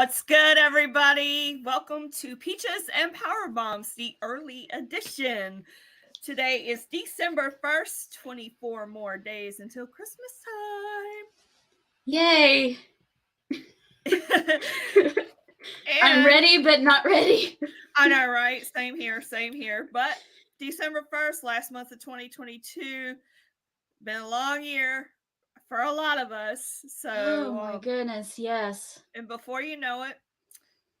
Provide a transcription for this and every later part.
What's good, everybody? Welcome to Peaches and Power Bombs, the early edition. Today is December 1st, 24 more days until Christmas Yay! time. I'm ready, but not ready. I know, right? Same here. But December 1st, last month of 2022, been a long year for a lot of us. So, Oh my goodness, yes. And before you know it,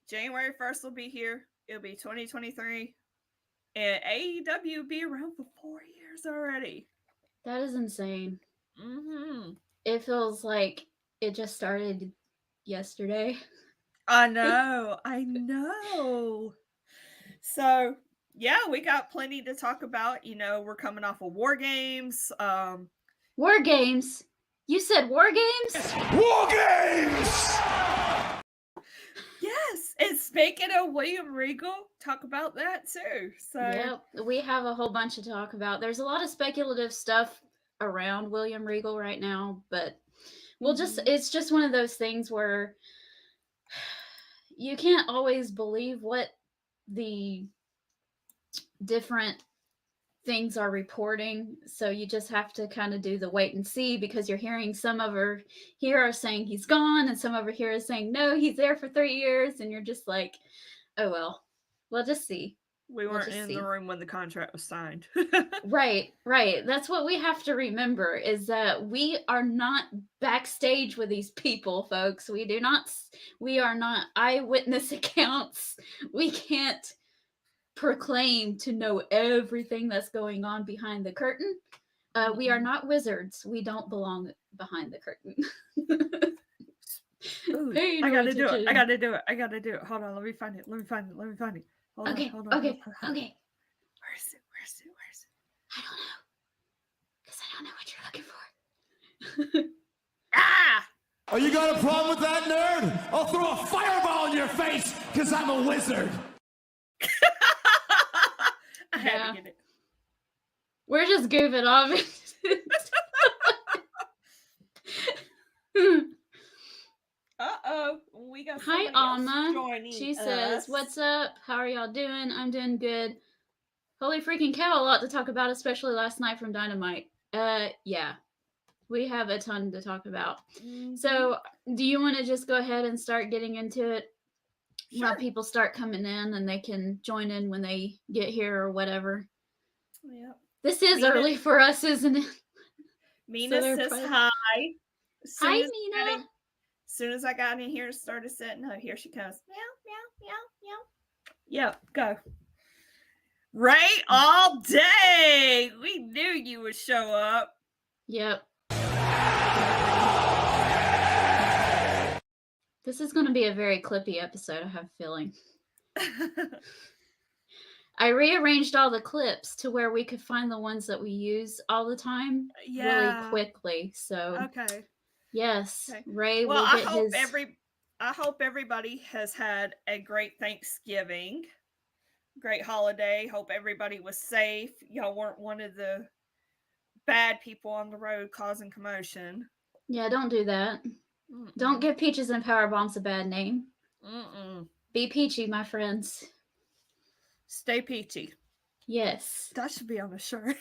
January 1st will be here. It'll be 2023. And AEW will be around for 4 years already. That is insane. Mm-hmm. It feels like it just started yesterday. I know. So, yeah, we got plenty to talk about. You know, we're coming off of War Games. War Games? You said War Games? War Games! Yes, and speaking of William Regal, talk about that too. So, yep, we have a whole bunch to talk about. There's a lot of speculative stuff around William Regal right now, but it's just one of those things where you can't always believe what the different things are reporting, so you just have to kind of do the wait and see, because you're hearing some over here are saying he's gone and some over here is saying no, he's there for 3 years, and you're just like, oh well, we'll just see. We weren't in the room when the contract was signed. Right. That's what we have to remember, is that we are not backstage with these people, folks. We are not eyewitness accounts. We can't proclaim to know everything that's going on behind the curtain. We are not wizards. We don't belong behind the curtain. Ooh, I gotta do it. Hold on, let me find it. Hold okay. on. Where is Where it? I don't know. Because I don't know what you're looking for. Ah! Oh, you got a problem with that, nerd? I'll throw a fireball in your face, because I'm a wizard. I had to get it. We're just goofing off. Uh-oh. We got Hi, Alma. Joining she us. says, what's up? How are y'all doing? I'm doing good. Holy freaking cow, a lot to talk about, especially last night from Dynamite. Yeah. We have a ton to talk about. Mm-hmm. So, do you want to just go ahead and start getting into it? Sure. While people start coming in and they can join in when they get here or whatever. Yep. This is early for us, isn't it? Mina says hi. Hi, Mina. As soon as I got in here and started setting up, here she comes. Meow. Yep, go. Ray all day. We knew you would show up. Yep. This is going to be a very clippy episode, I have a feeling. I rearranged all the clips to where we could find the ones that we use all the time really quickly. So, okay. Yes, okay. Ray will get I hope everybody has had a great Thanksgiving, great holiday. Hope everybody was safe. Y'all weren't one of the bad people on the road causing commotion. Yeah, don't do that. Mm-mm. Don't give Peaches and Power Bombs a bad name. Mm-mm. Be peachy, my friends. Stay peachy. Yes. That should be on a shirt.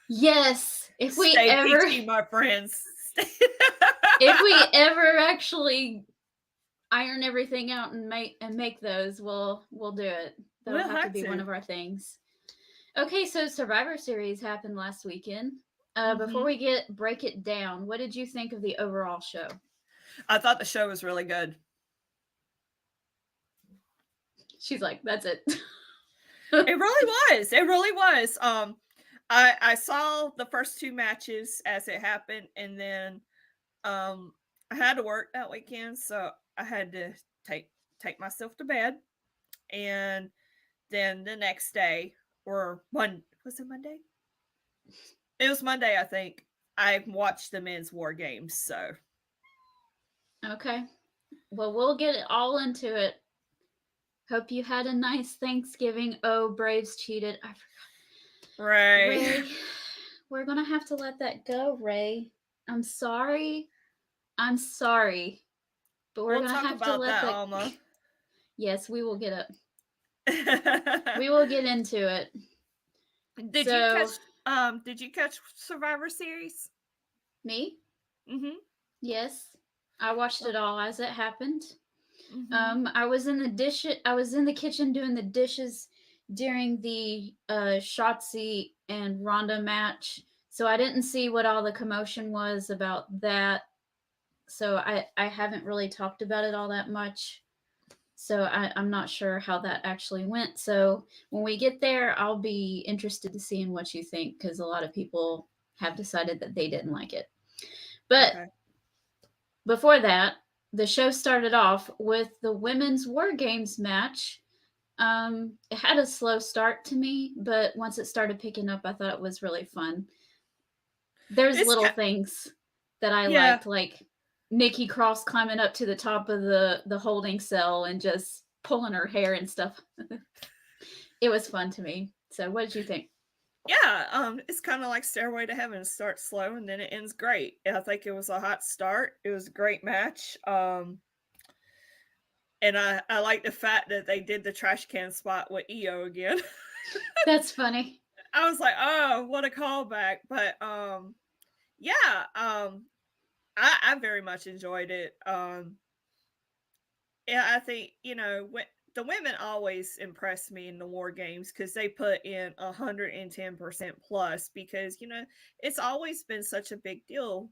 Yes. If we Stay ever peachy, my friends. If we ever actually iron everything out and make those, we'll do it. That'll have to be one of our things. Okay, so Survivor Series happened last weekend. Before we break it down, what did you think of the overall show? I thought the show was really good. She's like, that's it. It really was. I saw the first 2 matches as it happened, and then I had to work that weekend, so I had to take myself to bed. And then the next day, or was it Monday? It was Monday, I think. I watched the men's War Games, so. Okay. Well, we'll get all into it. Hope you had a nice Thanksgiving. Oh, Braves cheated. I forgot. Ray. We're going to have to let that go, Ray. I'm sorry. But we're We'll gonna talk have to about let that, the Alma. yes, we will get it. We will get into it. Did you So catch Survivor Series? me, Mm-hmm. yes, I watched it all as it happened. Mm-hmm. I was in the kitchen doing the dishes during the Shotzi and Ronda match, so I didn't see what all the commotion was about that. So I haven't really talked about it all that much. So I'm not sure how that actually went. So when we get there, I'll be interested to see in what you think, because a lot of people have decided that they didn't like it. But Okay. before that, the show started off with the women's War Games match. It had a slow start to me, but once it started picking up, I thought it was really fun. There's It's little things that I yeah. liked, like Nikki Cross climbing up to the top of the holding cell and just pulling her hair and stuff. It was fun to me. So, what did you think? Yeah, it's kind of like Stairway to Heaven. It starts slow and then it ends great. I think it was a hot start. It was a great match. And I like the fact that they did the trash can spot with EO again. That's funny. I was like, oh, what a callback. But yeah, I very much enjoyed it. Yeah, I think, the women always impress me in the war games because they put in 110% plus because, it's always been such a big deal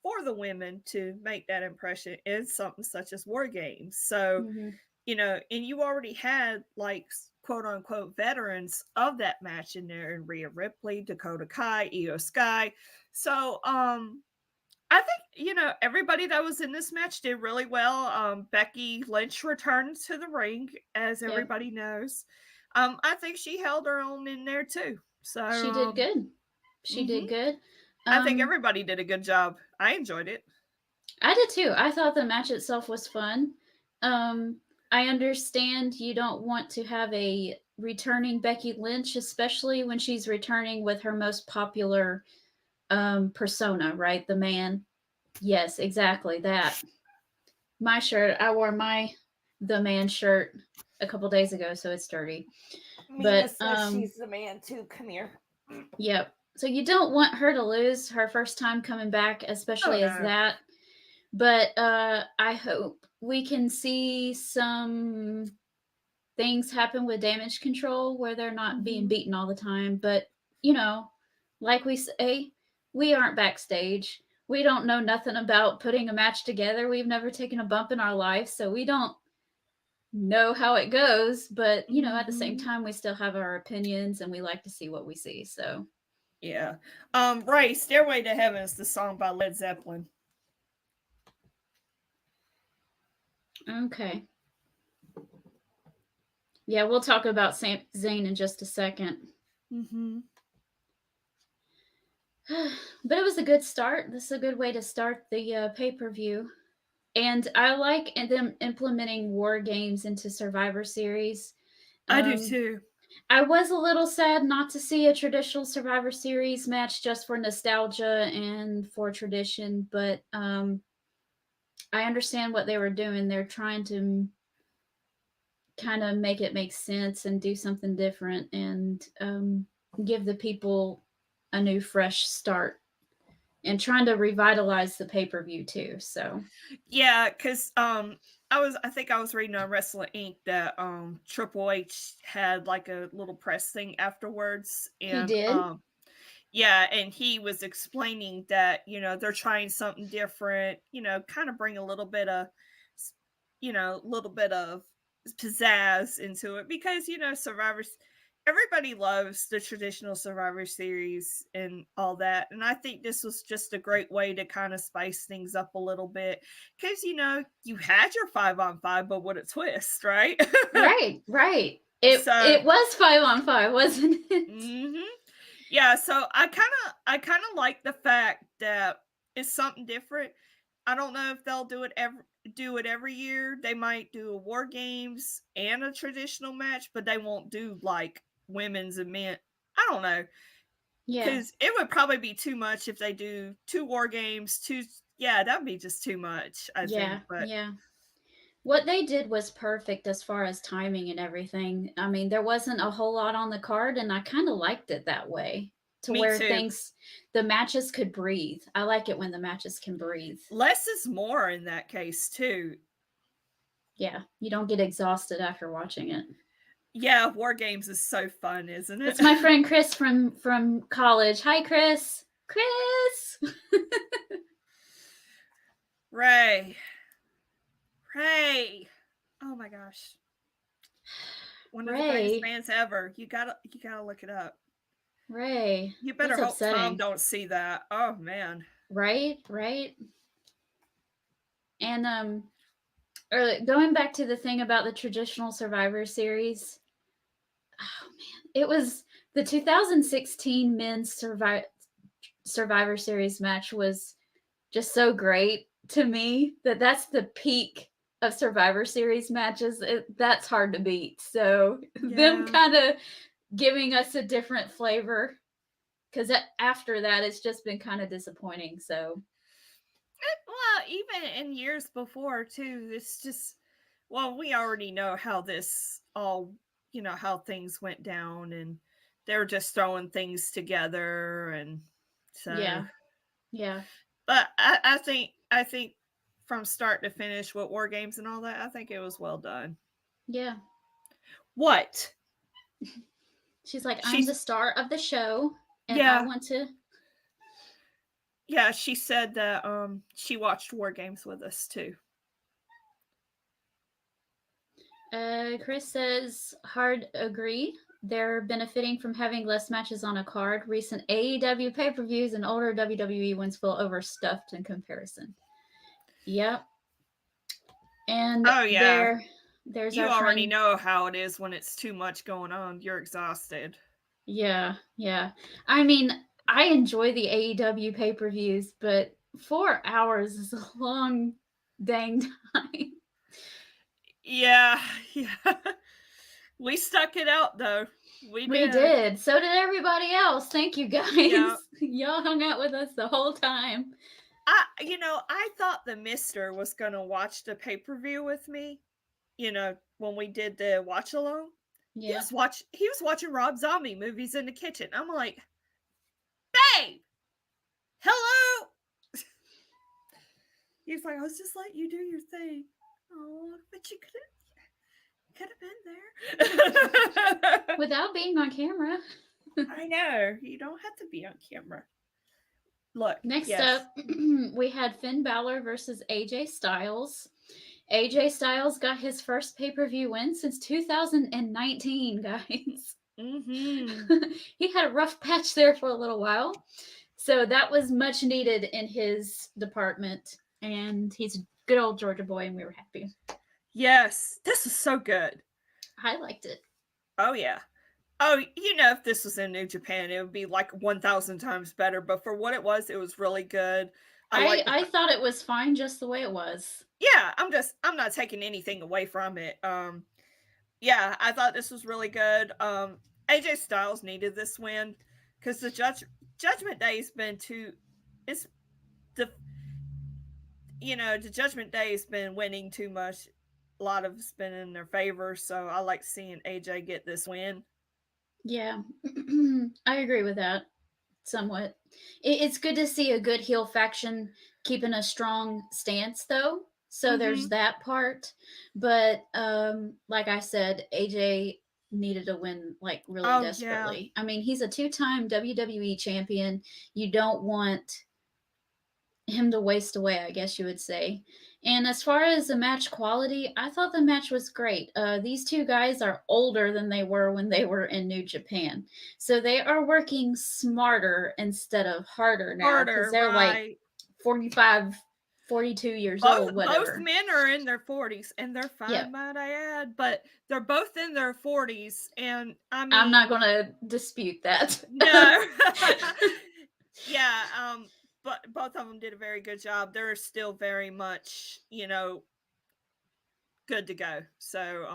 for the women to make that impression in something such as war games. So, Hmm. and you already had like quote unquote veterans of that match in there, and Rhea Ripley, Dakota Kai, Io Sky. So, I think, everybody that was in this match did really well. Becky Lynch returned to the ring, as Yep. everybody knows. I think she held her own in there too. So, She did good. She mhm. did good. I think everybody did a good job. I enjoyed it. I did too. I thought the match itself was fun. Um, I understand you don't want to have a returning Becky Lynch, especially when she's returning with her most popular persona, right? The man. Yes, exactly that. My shirt, I wore my the man shirt a couple days ago, so it's dirty. Mina But says she's the man too. Come here. yep. So you don't want her to lose her first time coming back, Oh especially as no. that. But I hope we can see some things happen with damage control where they're not being Mhm. beaten all the time. But, you know, like we say, we aren't backstage. We don't know nothing about putting a match together. We've never taken a bump in our life, so we don't know how it goes. But, at the same Mhm. time, we still have our opinions and we like to see what we see. So, Yeah. Right. Stairway to Heaven is the song by Led Zeppelin. okay. Yeah, we'll talk about Zayn in just a second. Mm-hmm. But it was a good start. This is a good way to start the pay-per-view. And I like them implementing war games into Survivor Series. I do Um, too. I was a little sad not to see a traditional Survivor Series match just for nostalgia and for tradition, but I understand what they were doing. They're trying to kind of make it make sense and do something different and give the people a new, fresh start and trying to revitalize the pay per view too. So Yeah, because I think I was reading on Wrestling Inc. that Triple H had like a little press thing afterwards, he and did. yeah, and he was explaining that they're trying something different, kind of bring a little bit of pizzazz into it because Survivors. Everybody loves the traditional Survivor Series and all that, and I think this was just a great way to kind of spice things up a little bit because you had your 5-on-5, but what a twist, right? Right, right. It So, it was 5-on-5, wasn't it? mhm. Yeah, so I kind of like the fact that it's something different. I don't know if they'll do it every year. They might do a war games and a traditional match, but they won't do like women's and men. I don't know, Yeah, because it would probably be too much if they do two war games. Yeah, that would be just too much, I think. yeah, But yeah. What they did was perfect as far as timing and everything. I mean, there wasn't a whole lot on the card, and I kind of liked it that way, to Me where too. the matches could breathe. I like it when the matches can breathe. Less is more in that case too. Yeah, you don't get exhausted after watching it. Yeah, War Games is so fun, isn't it? It's my friend Chris from college. Hi, Chris. Chris. Ray. Oh my gosh. One of the greatest Ray. bands ever. You gotta look it up. Ray. You better That's hope Tom upsetting. don't see that. Oh man. Right. And going back to the thing about the traditional Survivor Series. Oh man, it was the 2016 men's Survivor Series match was just so great to me that's the peak of Survivor Series matches. That's hard to beat. So them kind of giving us a different flavor, because after that it's just been kind of disappointing. So Well, even in years before too, it's just, well, we already know how this all, how things went down, and they were just throwing things together, and so yeah. But I think from start to finish with War Games and all that, I think it was well done. Yeah. What? She's like, I'm the star of the show, and I want to. Yeah, she said that she watched War Games with us too. Chris says, hard agree. They're benefiting from having less matches on a card. Recent AEW pay-per-views and older WWE ones feel overstuffed in comparison. Yep. And there's you our already friend. know how it is when it's too much going on. You're exhausted. Yeah. I mean, I enjoy the AEW pay-per-views, but 4 hours is a long dang time. Yeah. We stuck it out though. We did. So did everybody else. Thank you guys. Yeah. Y'all hung out with us the whole time. I thought the Mister was gonna watch the pay-per-view with me. When we did the watch along. Yeah. He was watching Rob Zombie movies in the kitchen. I'm like, babe, hello. He's like, I was just letting you do your thing. Oh, but you could have been there without being on camera. I know, you don't have to be on camera. Look, next up, we had Finn Balor versus AJ Styles. AJ Styles got his first pay-per-view win since 2019, guys. Mm-hmm. He had a rough patch there for a little while, so that was much needed in his department, and he's a good old Georgia boy, and we were happy. Yes, this was so good. I liked it. Oh yeah. Oh, if this was in New Japan, it would be like 1,000 times better. But for what it was really good. I thought it was fine just the way it was. Yeah, I'm not taking anything away from it. Yeah, I thought this was really good. AJ Styles needed this win because the Judgment Day's been the Judgment Day's been winning too much. A lot of it's been in their favor, so I like seeing AJ get this win. Yeah, I agree with that somewhat. It's good to see a good heel faction keeping a strong stance, though. So there's that part. But like I said, AJ needed a win like really desperately. Yeah. I mean, he's a 2-time WWE champion. You don't want him to waste away, I guess you would say. And as far as the match quality, I thought the match was great. These two guys are older than they were when they were in New Japan. So they are working smarter instead of harder now. Because they're like 45, 42 years old, whatever. Both men are in their 40s, and they're fine, might I add. But they're both in their 40s, and I mean... I'm not going to dispute that. No. Yeah, but both of them did a very good job. They're still very much, good to go. So,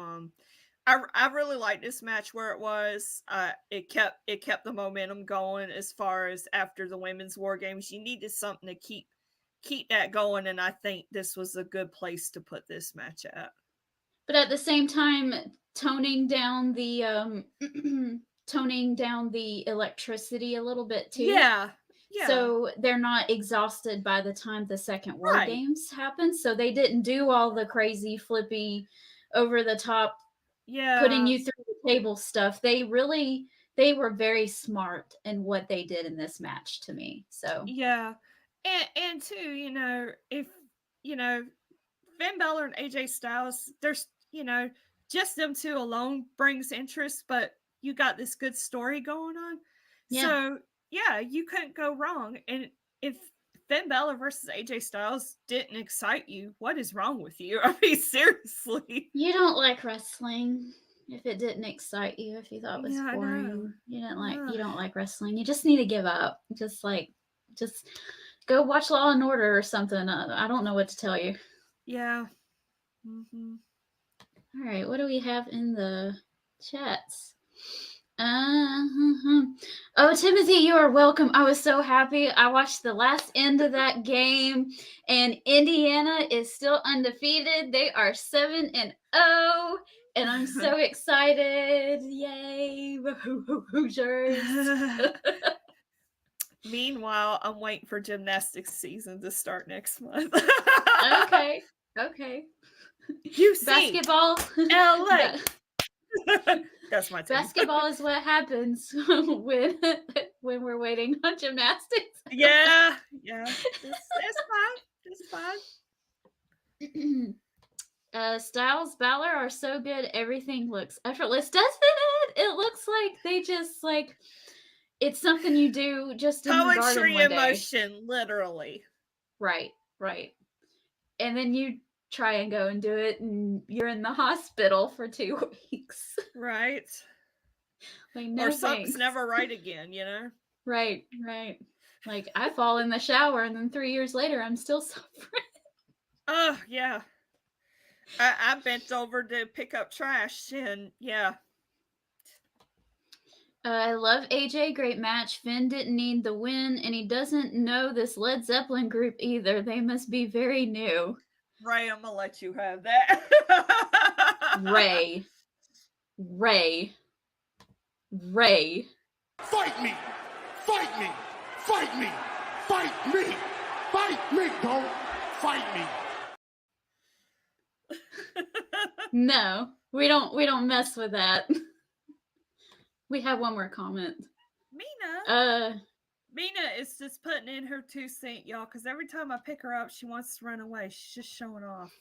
I really liked this match where it was. It kept the momentum going as far as after the women's War Games. You needed something to keep that going, and I think this was a good place to put this match at. But at the same time, toning down the toning down the electricity a little bit too. Yeah. Yeah. So they're not exhausted by the time the second War Right. Games happen. So they didn't do all the crazy, flippy, over the top, putting Yeah. you through the table stuff. They were very smart in what they did in this match to me. So Yeah. And too, if Finn Balor and AJ Styles, there's, just them two alone brings interest, but you got this good story going on. Yeah. So, yeah, you couldn't go wrong. And if Finn Balor versus AJ Styles didn't excite you, what is wrong with you? I mean, seriously. You don't like wrestling if it didn't excite you, if you thought it was Yeah, I know. boring. You Ugh. don't like wrestling. You just need to give up. Just go watch Law and Order or something. I don't know what to tell you. Yeah. Mm-hmm. All right, what do we have in the chats? Oh, Timothy, you are welcome. I was so happy. I watched the last end of that game, and Indiana is still undefeated. They are 7-0, and I'm so excited. Yay! Hoosiers. Meanwhile, I'm waiting for gymnastics season to start next month. Okay. You see, basketball. LA. That's my team. Basketball is what happens when we're waiting on gymnastics. Yeah. It's fine. Styles, Balor are so good. Everything looks effortless, doesn't it? It looks like they just it's something you do just in the garden Poetry one in day. motion, literally. Right. And then you try and go and do it, and you're in the hospital for 2 weeks. Right. No or something's thanks. never right again, Right. I fall in the shower, and then 3 years later, I'm still suffering. Oh, yeah. I bent over to pick up trash, and yeah. I love AJ. Great match. Finn didn't need the win, and he doesn't know this Led Zeppelin group either. They must be very new. Ray, I'm gonna let you have that. Ray. Fight me! Fight me! Fight me! Fight me! Fight me! Don't fight me! No, we don't mess with that. We have one more comment. Mina is just putting in her 2 cents, y'all, because every time I pick her up, she wants to run away. She's just showing off.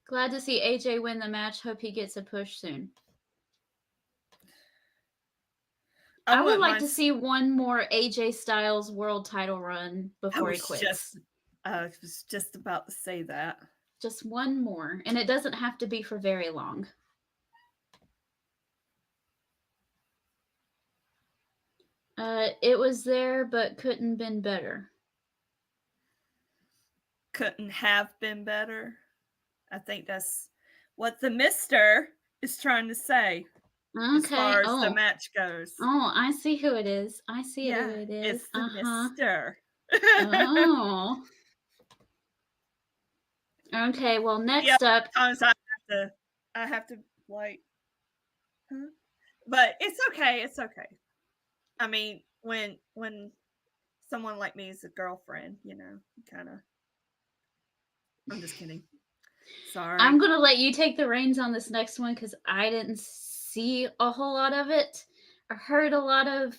Glad to see AJ win the match. Hope he gets a push soon. I would like to see one more AJ Styles world title run before he quits. I was just about to say that. Just one more, and it doesn't have to be for very long. It was there, but couldn't been better. Couldn't have been better. I think that's what the mister is trying to say. Okay. As far as the match goes. Oh, I see who it is. Who it is. It's the mister. Oh. Okay, well, next up. Sometimes I have to but it's okay. It's okay. I mean, when someone like me is a girlfriend, kind of. I'm just kidding. Sorry. I'm gonna let you take the reins on this next one because I didn't see a whole lot of it. I heard a lot of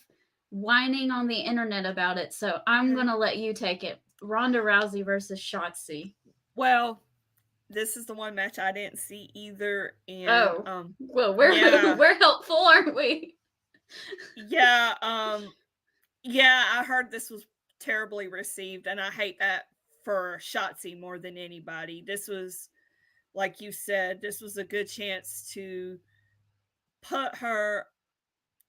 whining on the internet about it, so I'm gonna let you take it. Ronda Rousey versus Shotzi. Well, this is the one match I didn't see either. And well, we're helpful, aren't we? Yeah, I heard this was terribly received, and I hate that for Shotzi more than anybody. This was, like you said, this was a good chance to put her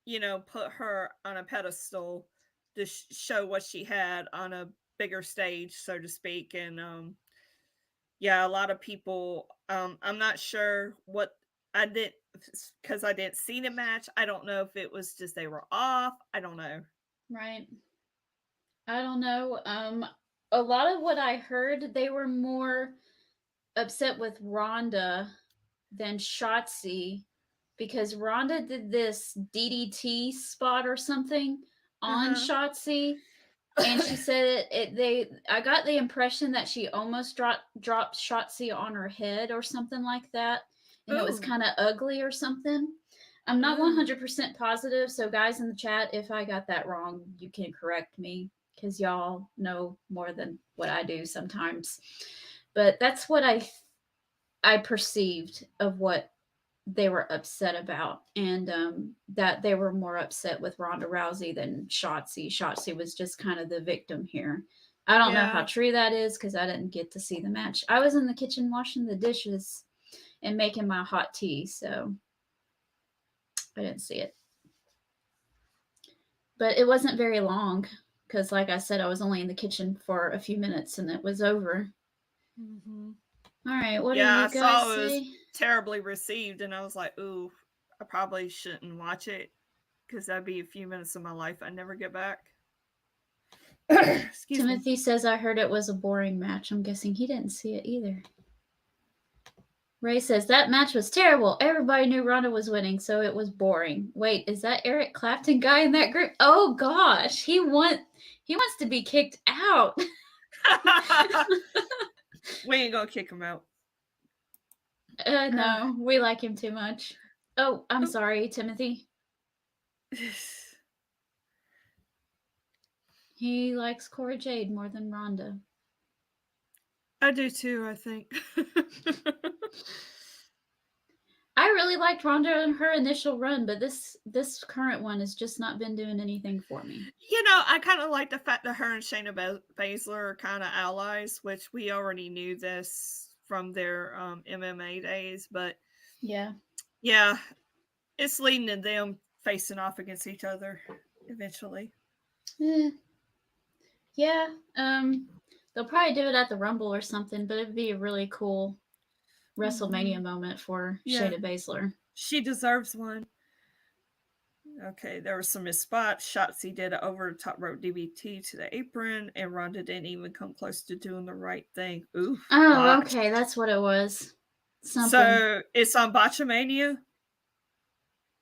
on a pedestal to show what she had on a bigger stage, so to speak. And a lot of people, I'm not sure what I did, because I didn't see the match. I don't know if it was just they were off. I don't know. Right. I don't know. A lot of what I heard, they were more upset with Ronda than Shotzi because Ronda did this DDT spot or something on Shotzi, and she said I got the impression that she almost dropped Shotzi on her head or something like that, and it was kind of ugly or something. I'm not 100% positive, so guys in the chat, if I got that wrong, you can correct me because y'all know more than what I do sometimes. But that's what I perceived of what they were upset about, and that they were more upset with Ronda Rousey than Shotzi. Shotzi was just kind of the victim here. I don't know how true that is because I didn't get to see the match. I was in the kitchen washing the dishes and making my hot tea, so I didn't see it. But it wasn't very long because, like I said, I was only in the kitchen for a few minutes and it was over. All right, what do you guys saw say? It was terribly received, and I was like, ooh, I probably shouldn't watch it because that'd be a few minutes of my life I never get back. Timothy says, I heard it was a boring match. I'm guessing he didn't see it either. Ray says, that match was terrible. Everybody knew Ronda was winning, so it was boring. Wait, is that Eric Clapton guy in that group? Oh, gosh. He wants to be kicked out. We ain't gonna kick him out. No, we like him too much. Oh, I'm sorry, Timothy. He likes Cora Jade more than Ronda. I do too, I think. I really liked Ronda in her initial run, but this current one has just not been doing anything for me. You know, I kind of like the fact that her and Shayna Baszler are kind of allies, which we already knew this from their MMA days, but yeah, it's leading to them facing off against each other eventually. Yeah, they'll probably do it at the Rumble or something, but it'd be a really cool WrestleMania moment for Shayna Baszler. She deserves one. Okay, there were some missed spots. Shotzi did an over the top rope DBT to the apron, and Ronda didn't even come close to doing the right thing. Ooh. Oh, okay, that's what it was. Something. So it's on Botchamania?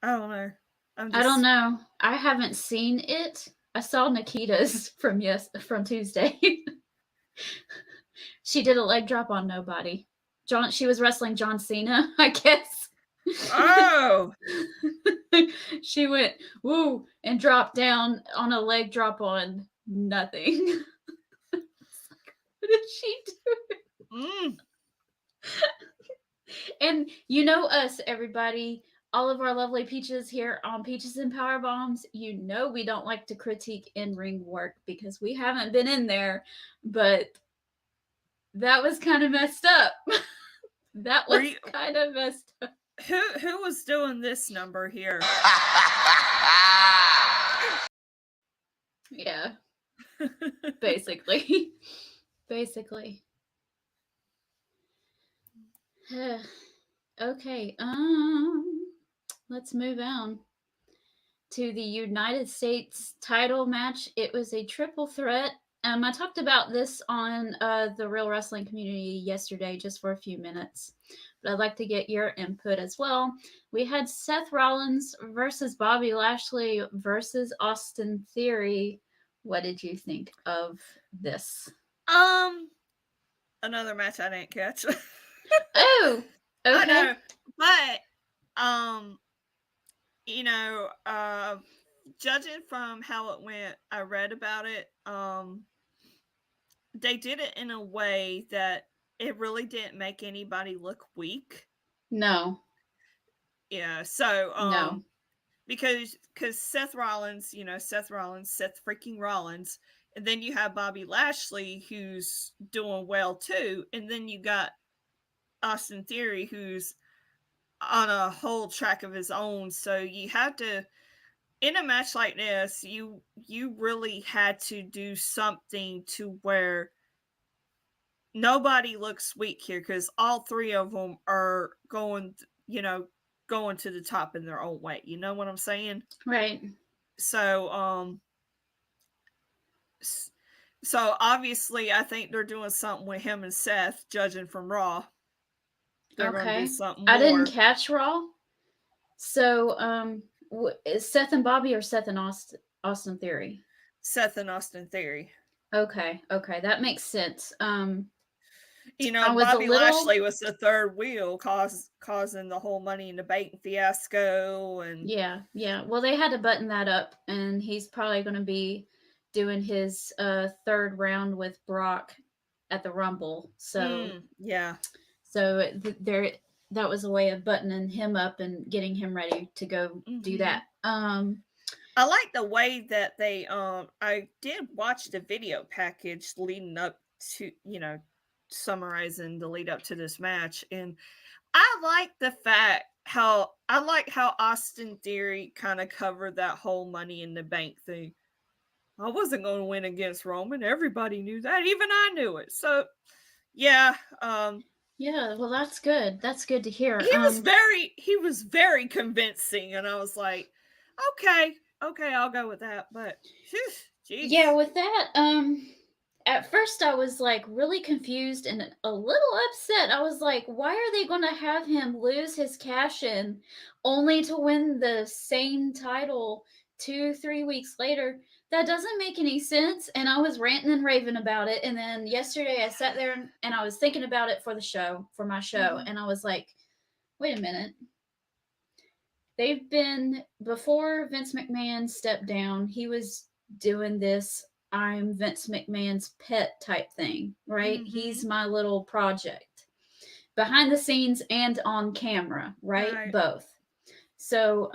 I don't know. I don't know. I haven't seen it. I saw Nikita's from Tuesday. She did a leg drop on nobody. She was wrestling John Cena, I guess. Oh. She went woo and dropped down on a leg drop on nothing. What did she do? And you know us, everybody. All of our lovely peaches here on Peaches and Power Bombs, you know we don't like to critique in-ring work because we haven't been in there, but that was kind of messed up. That was kind of messed up. Who was doing this number here? Yeah. Basically. Okay. Let's move on to the United States title match. It was a triple threat. I talked about this on the Real Wrestling Community yesterday just for a few minutes, but I'd like to get your input as well. We had Seth Rollins versus Bobby Lashley versus Austin Theory. What did you think of this? Another match I didn't catch. Oh, okay. I know, but you know, judging from how it went, I read about it. They did it in a way that it really didn't make anybody look weak. No. Yeah. So no. Because Seth Rollins, Seth freaking Rollins, and then you have Bobby Lashley who's doing well too, and then you got Austin Theory who's on a whole track of his own. So you have to, in a match like this, you really had to do something to where nobody looks weak here, because all three of them are going to the top in their own way. You know what I'm saying? Right. So obviously I think they're doing something with him and Seth, judging from Raw. they're going to do Okay. something I didn't more. catch Raw. So, is Seth and Bobby or Seth and Austin Theory? Seth and Austin Theory. Okay, that makes sense. I was a Bobby little, Lashley was the third wheel, causing the whole Money in the Bank fiasco, and yeah. Well, they had to button that up, and he's probably going to be doing his third round with Brock at the Rumble. yeah. There, that was a way of buttoning him up and getting him ready to go do that. I like the way that they I did watch the video package leading up to, summarizing the lead up to this match, and I like the fact how Austin Theory kind of covered that whole Money in the Bank thing. I wasn't going to win against Roman. Everybody knew that. Even I knew it. So, yeah, Yeah, well, that's good. That's good to hear. he was very convincing, and I was like, okay, I'll go with that. But, jeez. Yeah, with that, at first I was like really confused and a little upset. I was like, why are they going to have him lose his cash in only to win the same title 2, 3 weeks later? That doesn't make any sense. And I was ranting and raving about it. And then yesterday I sat there and I was thinking about it for my show. And I was like, wait a minute. They've been, before Vince McMahon stepped down, he was doing this I'm Vince McMahon's pet type thing, right? He's my little project behind the scenes and on camera, right? Both. So,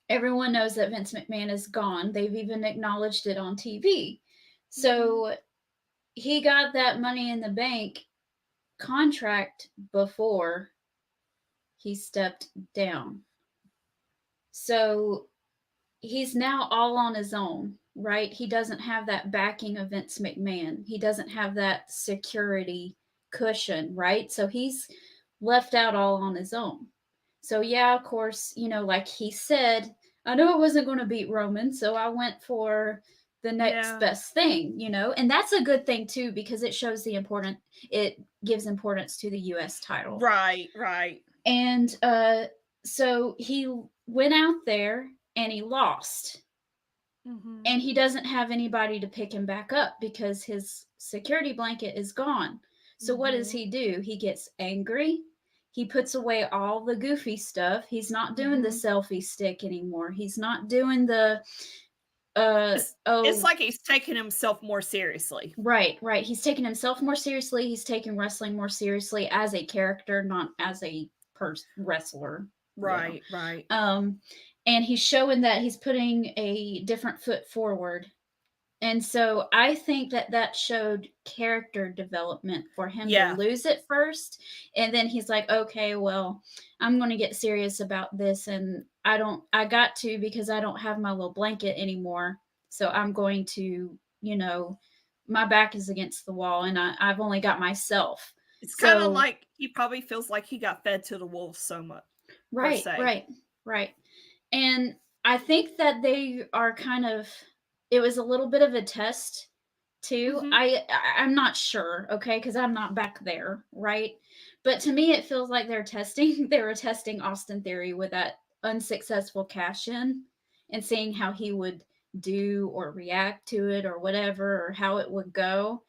everyone knows that Vince McMahon is gone. They've even acknowledged it on TV. So, he got that Money in the Bank contract before he stepped down. So, he's now all on his own, right? He doesn't have that backing of Vince McMahon. He doesn't have that security cushion, right? So he's left out all on his own. So yeah, of course, like he said, I know I wasn't going to beat Roman, so I went for the next best thing, and that's a good thing too, because it shows it gives importance to the US title. Right. And so he went out there and he lost. And he doesn't have anybody to pick him back up because his security blanket is gone. So what does he do? He gets angry. He puts away all the goofy stuff. He's not doing the selfie stick anymore. He's not doing the it's like he's taking himself more seriously. Right. He's taking himself more seriously. He's taking wrestling more seriously as a character, not as a wrestler. Right. And he's showing that he's putting a different foot forward. And so I think that showed character development for him to lose it first. And then he's like, okay, well, I'm going to get serious about this. And I got to, because I don't have my little blanket anymore. So I'm going to, my back is against the wall and I've only got myself. It's kind of like he probably feels like he got fed to the wolves so much. Right. And I think that they are it was a little bit of a test too. I'm not sure, okay, because I'm not back there, right? But to me, it feels like they were testing Austin Theory with that unsuccessful cash in and seeing how he would do or react to it or whatever, or how it would go.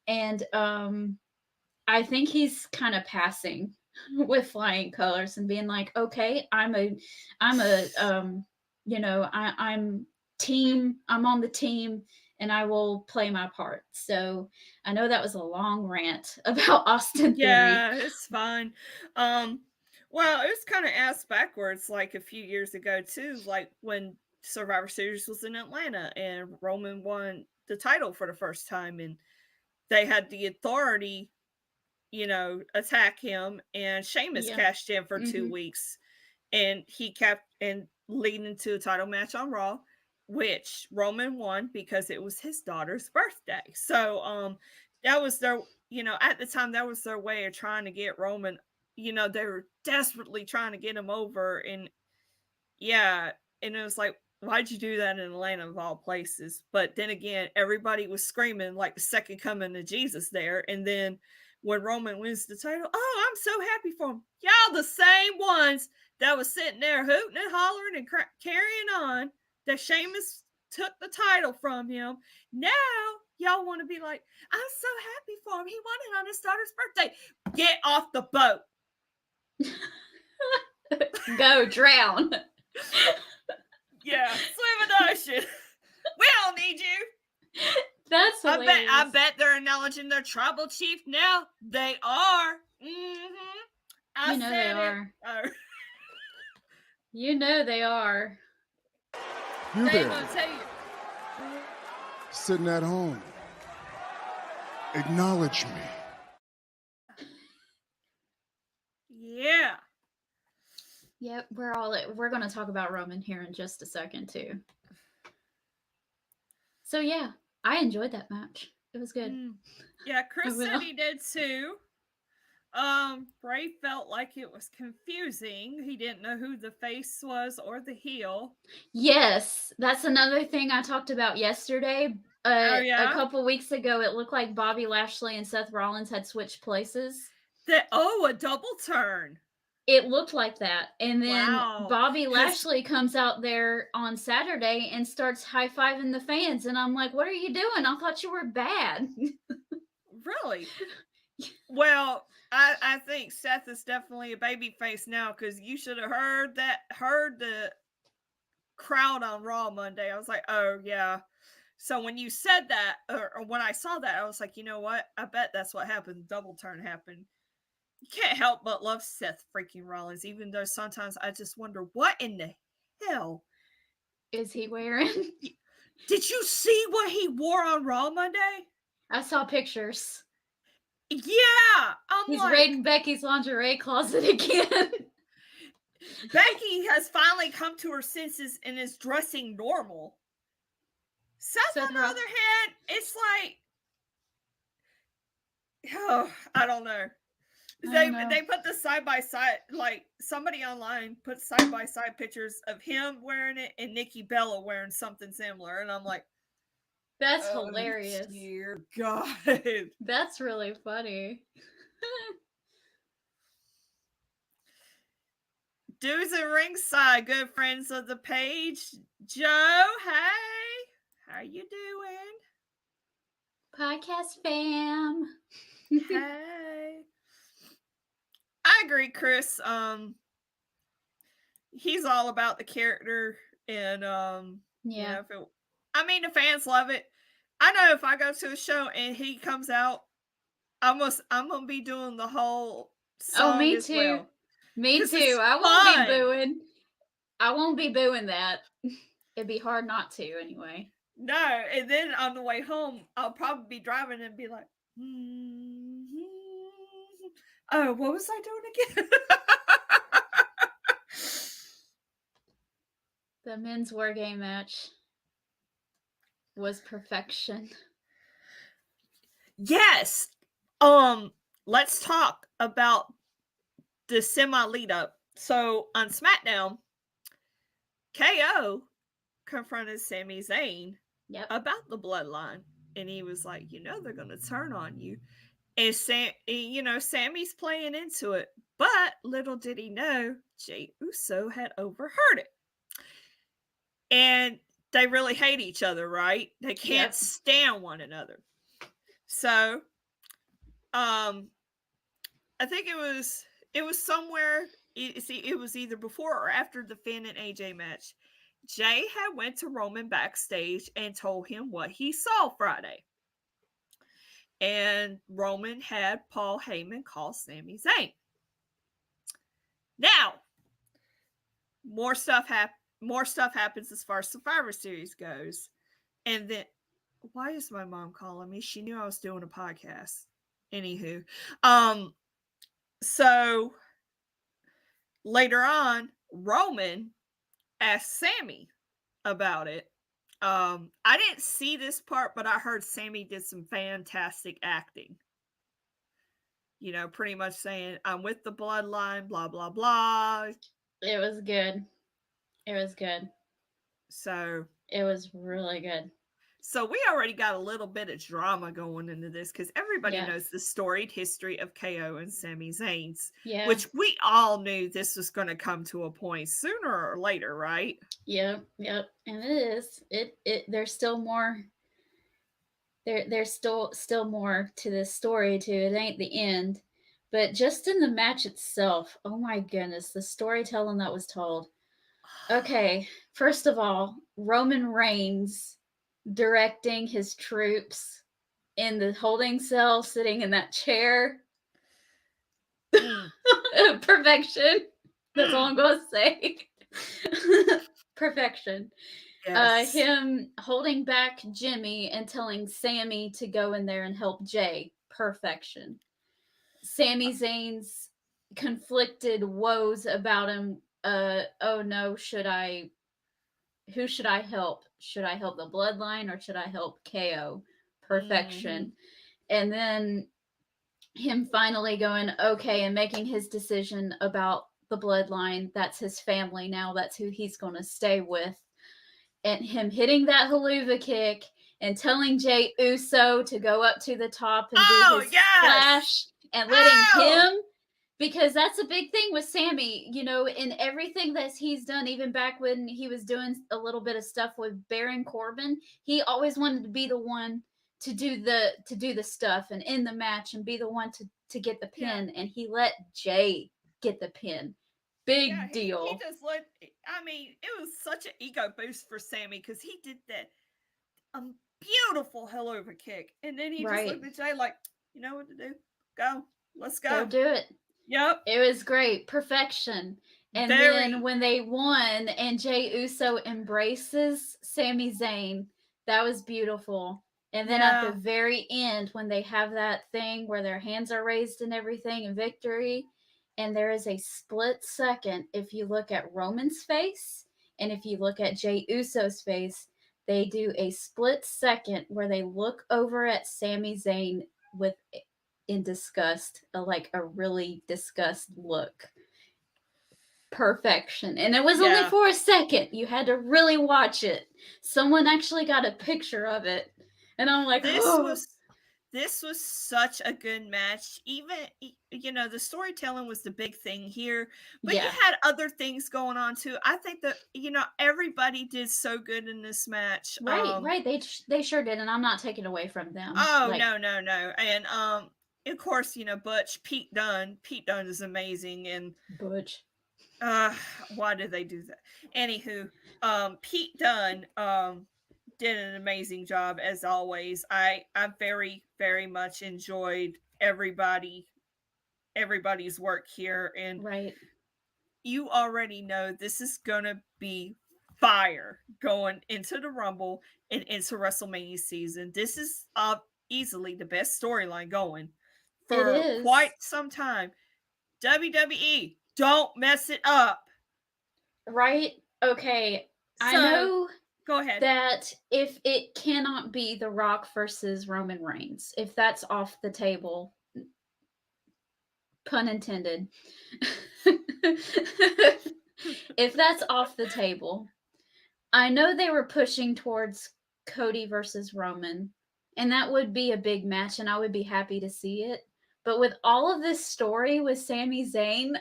And I think he's kind of passing with flying colors and being like, okay, I'm on the team and I will play my part. So I know that was a long rant about Austin Theory. Yeah, it's fine. Well, it was kind of asked backwards, like a few years ago too, like when Survivor Series was in Atlanta and Roman won the title for the first time, and they had the Authority, attack him, and Sheamus cashed in for 2 weeks, and he kept leading into a title match on Raw, which Roman won because it was his daughter's birthday. So that was their, at the time, that was their way of trying to get Roman. They were desperately trying to get him over, and and it was like, why'd you do that in Atlanta of all places? But then again, everybody was screaming like the second coming of Jesus there, and then when Roman wins the title. Oh, I'm so happy for him. Y'all the same ones that was sitting there hooting and hollering and carrying on that Sheamus took the title from him. Now y'all want to be like, I'm so happy for him. He won it on his daughter's birthday. Get off the boat. Go drown. Yeah, swim in the ocean. We don't need you. That's hilarious. I bet they're acknowledging their tribal chief now. They are. Mm-hmm. You know they are. Oh. You know they are. You They there, gonna tell you. sitting at home. Acknowledge me. Yeah. Yep, we're going to talk about Roman here in just a second too. So yeah, I enjoyed that match. It was good. Yeah, Chris said he did too. Bray felt like it was confusing. He didn't know who the face was or the heel. Yes, that's another thing I talked about yesterday. Oh, yeah? A couple weeks ago, it looked like Bobby Lashley and Seth Rollins had switched places. A double turn. It looked like that. And then Wow. Bobby Lashley comes out there on Saturday and starts high-fiving the fans. And I'm like, what are you doing? I thought you were bad. Really? Well, I think Seth is definitely a baby face now, because you should have heard the crowd on Raw Monday. I was like, oh yeah. So when you said that, or when I saw that, I was like, you know what? I bet that's what happened. Double turn happened. You can't help but love Seth freaking Rollins, even though sometimes I just wonder, what in the hell is he wearing? Did you see what he wore on Raw Monday? I saw pictures. Yeah, he's raiding Becky's lingerie closet again. Becky has finally come to her senses and is dressing normal. Seth, on the other hand, it's like, oh, I don't know. They put the side by side, like somebody online put side by side pictures of him wearing it and Nikki Bella wearing something similar, and I'm like, that's hilarious. Dear God, that's really funny. Dudes at ringside, good friends of the page. Joe, hey, how you doing? Podcast fam. Hey. I agree, Chris. He's all about the character, and yeah. You know, the fans love it. I know if I go to a show and he comes out, I'm gonna be doing the whole song. Oh, me as too. Well. Me too. I won't be booing. I won't be booing that. It'd be hard not to, anyway. No, and then on the way home, I'll probably be driving and be like, oh, what was I doing again? The men's War Game match was perfection. Yes. Let's talk about the semi lead up. So on SmackDown, KO confronted Sami Zayn about the bloodline, and he was like, they're gonna turn on you. And Sammy's playing into it, but little did he know Jey Uso had overheard it. And they really hate each other, right? They can't stand one another. So, I think it was somewhere. It was either before or after the Finn and AJ match. Jey had went to Roman backstage and told him what he saw Friday. And Roman had Paul Heyman call Sami Zayn. Now, more stuff happens as far as Survivor Series goes. And then, why is my mom calling me? She knew I was doing a podcast. Anywho, so later on, Roman asked Sami about it. I didn't see this part, but I heard Sami did some fantastic acting. Pretty much saying, I'm with the bloodline, blah, blah, blah. It was good. So. It was really good. So we already got a little bit of drama going into this because everybody Yeah. knows the storied history of KO and Sami Zayn's, Yeah. which we all knew this was going to come to a point sooner or later, right? Yep. Yep. And it is. It there's still more there's still more to this story too. It ain't the end. But just in the match itself, oh my goodness, the storytelling that was told. Okay, first of all, Roman Reigns directing his troops in the holding cell, sitting in that chair. Mm, Perfection. That's all mm, I'm gonna say. Perfection. yes. Him holding back Jimmy and telling Sammy to go in there and help Jay. Perfection. Sami Zayn's conflicted woes about him. Oh no, who should I help? Should I help the bloodline or should I help KO? Hmm. Perfection. And then him finally going, okay, and making his decision about the bloodline. That's his family now. That's who he's going to stay with. And him hitting that haluva kick and telling Jay Uso to go up to the top and do Oh, his yes. splash and letting Oh, him, because that's a big thing with Sammy, in everything that he's done, even back when he was doing a little bit of stuff with Baron Corbin, he always wanted to be the one to do the stuff and end the match and be the one to get the yeah. pin, and he let Jay get the pin. Yeah, Big he deal. just let. I mean, it was such an ego boost for Sammy because he did that beautiful hell over kick, and then he just Right. looked at Jay like, you know what to do? Go, let's Go go. do it. Yep, It was great. Perfection. And then very. when they won and Jay Uso embraces Sami Zayn, that was beautiful. And then at the Yeah, very end, when they have that thing where their hands are raised and everything in victory, and there is a split second, if you look at Roman's face and if you look at Jay Uso's face, they do a split second where they look over at Sami Zayn with in disgust, like a really disgust look. Perfection. And it was only yeah. for a second. You had to really watch it. Someone actually got a picture of it. And I'm like, This oh, was this was such a good match. Even the storytelling was the big thing here, but you yeah. had other things going on too. I think that everybody did so good in this match. Right, right. They sure did, and I'm not taking away from them. Oh, Like, no, no, no. And of course, Butch, Pete Dunne. Pete Dunne is amazing. And Butch. uh why did they do that? Anywho, Pete Dunne did an amazing job as always. I very, very much enjoyed everybody's work here. And Right. you already know this is gonna be fire going into the Rumble and into WrestleMania season. This is easily the best storyline going It for quite is. some time. WWE, don't mess it up. Right? Okay. I So know go ahead. that if it cannot be The Rock versus Roman Reigns, if that's off the table, pun intended. If that's off the table, I know they were pushing towards Cody versus Roman, and that would be a big match, and I would be happy to see it. But with all of this story with Sami Zayn,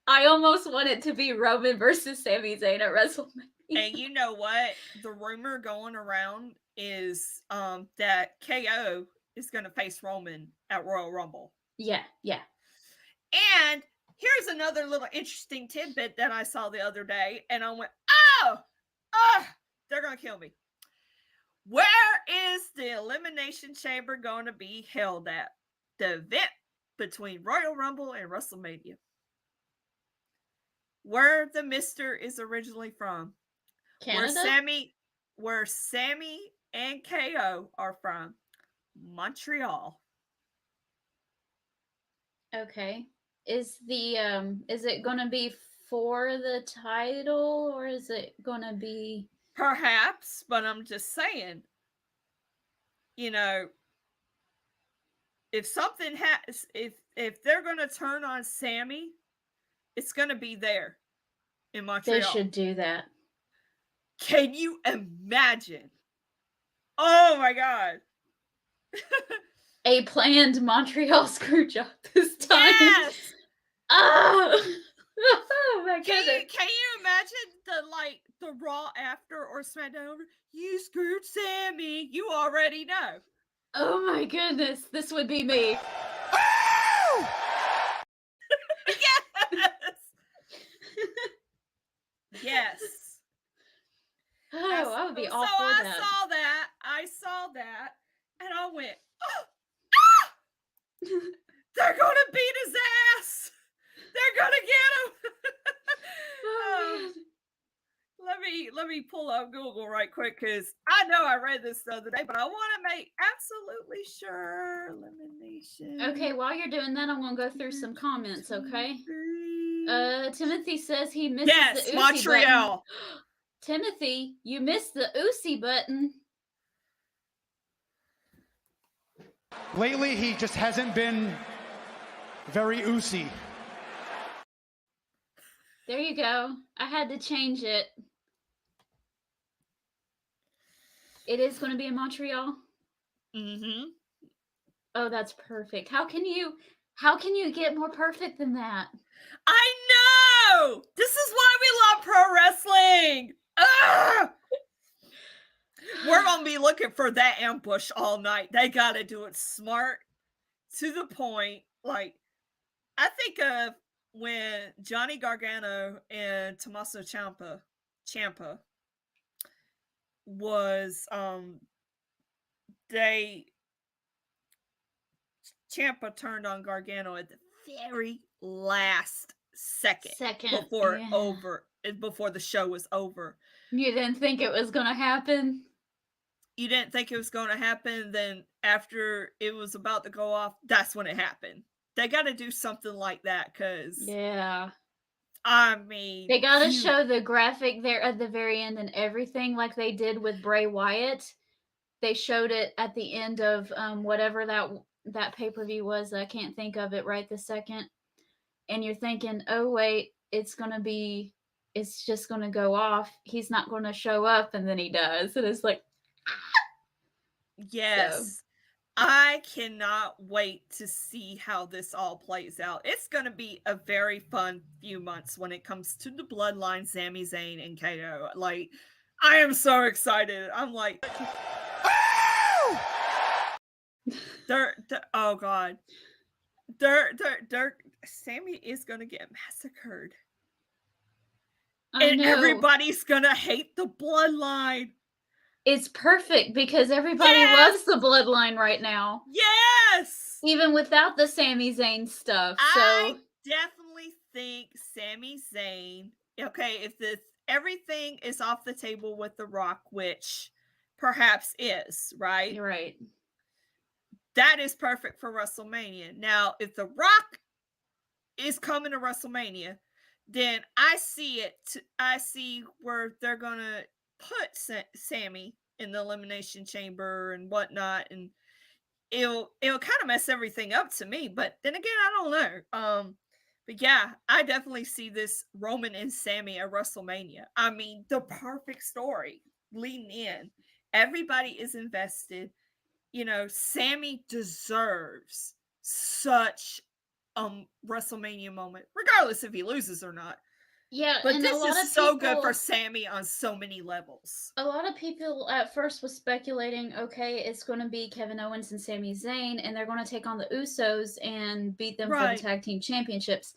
I almost want it to be Roman versus Sami Zayn at WrestleMania. And you know what? The rumor going around is that KO is going to face Roman at Royal Rumble. Yeah, yeah. And here's another little interesting tidbit that I saw the other day, and I went, oh, they're going to kill me. Where is the Elimination Chamber going to be held at? The event between Royal Rumble and WrestleMania. Where the Mister is originally from. Where Canada? Sammy and KO are from. Montreal. Okay. Is it gonna be for the title or is it gonna be Perhaps, but I'm just saying, you know, if something has if they're going to turn on Sammy, it's going to be there in they Montreal. should do that? Can you imagine? Oh my god. A planned Montreal screw job this time. Yes. Oh, oh my Can goodness. you imagine the Raw after or SmackDown over? You screwed Sammy. You already know. Oh my goodness. This would be me. Yes. Yes. Oh, I would be all so for I that. saw that, and I went, ah! They're gonna beat his ass. They're gonna get him. Oh, man. Let me pull up Google right quick because I know I read this the other day, but I want to make absolutely sure. Elimination. Okay, while you're doing that, I'm gonna go through some comments, okay? Timothy says he misses the Uzi Montreal. button. Timothy, you missed the Uzi button. Lately, he just hasn't been very oozy. There you go. I had to change it. It is going to be in Montreal. Mm-hmm. Oh, that's perfect. How can you get more perfect than that? I know. This is why we love pro wrestling. Ugh! We're gonna be looking for that ambush all night. They gotta do it smart, to the point. Like, I think of when Johnny Gargano and Tommaso Ciampa was Ciampa turned on Gargano at the very last second before the show was over. You didn't think it was gonna happen? You didn't think it was going to happen, then after it was about to go off, that's when it happened. They got to do something like that, because yeah, I mean, they got to show the graphic there at the very end and everything, like they did with Bray Wyatt. They showed it at the end of whatever that pay-per-view was. I can't think of it right this second. And you're thinking, oh wait, it's just gonna go off. He's not gonna show up, and then he does, and it's like, yes. So. I cannot wait to see how this all plays out. It's going to be a very fun few months when it comes to the bloodline, Sami Zayn and KO. Like, I am so excited. I'm like, oh god, Sammy is going to get massacred. And everybody's going to hate the bloodline. It's perfect because everybody loves the bloodline right now. Yes! Even without the Sami Zayn stuff. So I definitely think Sami Zayn, okay, if everything is off the table with The Rock, which perhaps is, right? You're right. That is perfect for WrestleMania. Now, if The Rock is coming to WrestleMania, then I see where they're going to put Sammy in the Elimination Chamber and whatnot, and it'll kind of mess everything up to me. But then again, I don't know. But yeah, I definitely see this Roman and Sammy at WrestleMania. I mean, the perfect story leading in. Everybody is invested. You know, Sammy deserves such WrestleMania moment, regardless if he loses or not. Yeah, but this is so good for Sammy on so many levels. A lot of people at first was speculating, okay, it's going to be Kevin Owens and Sami Zayn, and they're going to take on the Usos and beat them for the tag team championships.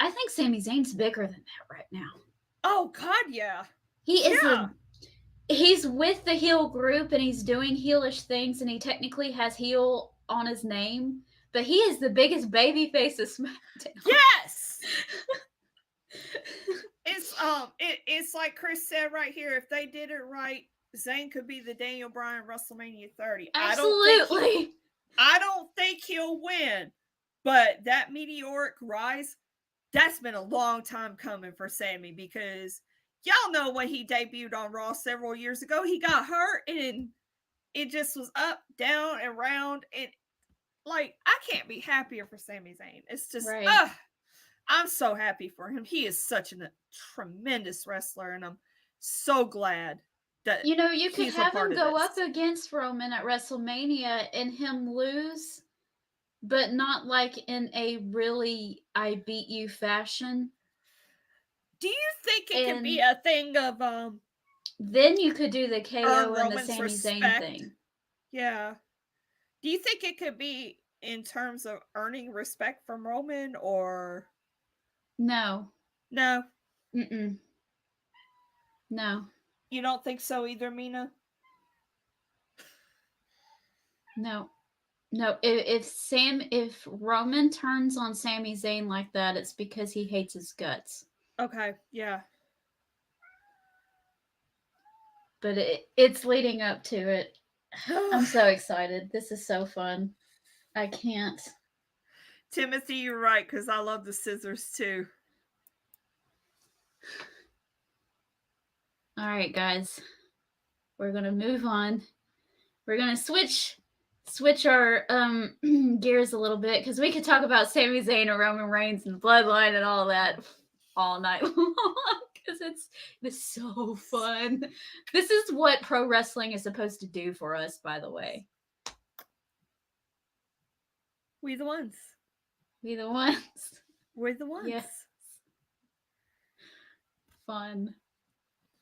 I think Sami Zayn's bigger than that right now. Oh God, yeah. He is he's with the heel group and he's doing heelish things, and he technically has heel on his name, but he is the biggest baby face of SmackDown. Yes. It's like Chris said right here. If they did it right, Zayn could be the Daniel Bryan WrestleMania 30. Absolutely. I don't think he'll win, but that meteoric rise, that's been a long time coming for Sammy, because y'all know when he debuted on Raw several years ago, he got hurt and it just was up, down, and round. And like, I can't be happier for Sami Zayn. It's just, I'm so happy for him. He is such a tremendous wrestler, and I'm so glad that You know, you could he's a have part him of go up this. against Roman at WrestleMania and him lose, but not like in a really I beat you fashion. Do you think it could be And a thing of then you could do the earn KO and the Roman's Sami Zayn respect? thing. Yeah. Do you think it could be in terms of earning respect from Roman or No. no? Mm-mm. No. You don't think so either, Mina? No. No. If Roman turns on Sami Zayn like that, it's because he hates his guts. Okay, yeah. But it's leading up to it. I'm so excited. This is so fun. I can't. Timothy, you're right, because I love the scissors too. All right, guys. We're gonna move on. We're gonna switch our gears a little bit because we could talk about Sami Zayn and Roman Reigns and Bloodline and all that all night long because it's so fun. This is what pro wrestling is supposed to do for us, by the way. We the ones. We the ones. We're the ones. Yes. Fun.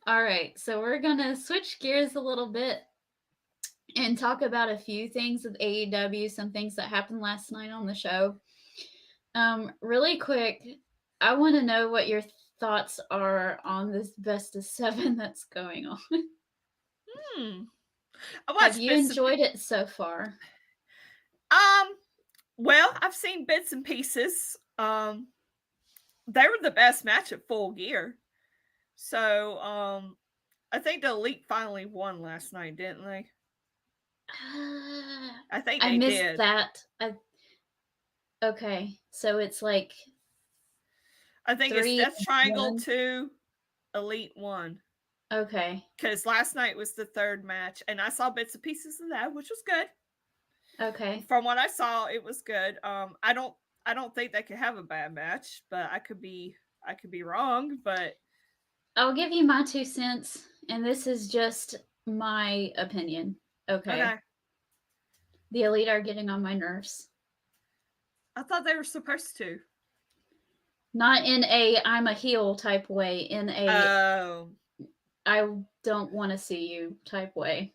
All right, so we're gonna switch gears a little bit and talk about a few things with AEW, some things that happened last night on the show. Really quick, I want to know what your thoughts are on this best of 7 that's going on. I watched Have you enjoyed it so far? Well, I've seen bits and pieces. They were the best match at Full Gear. So, I think the Elite finally won last night, didn't they? I think I they missed did. that. Okay, so it's like I think it's 3 Death and Triangle 1. 2, Elite 1. Okay. Because last night was the third match, and I saw bits and pieces of that, which was good. Okay. From what I saw, it was good. I don't think they could have a bad match, but I could be wrong. But I'll give you my 2 cents, and this is just my opinion. Okay. The Elite are getting on my nerves. I thought they were supposed to. Not in a I'm a heel type way, in a I don't want to see you type way.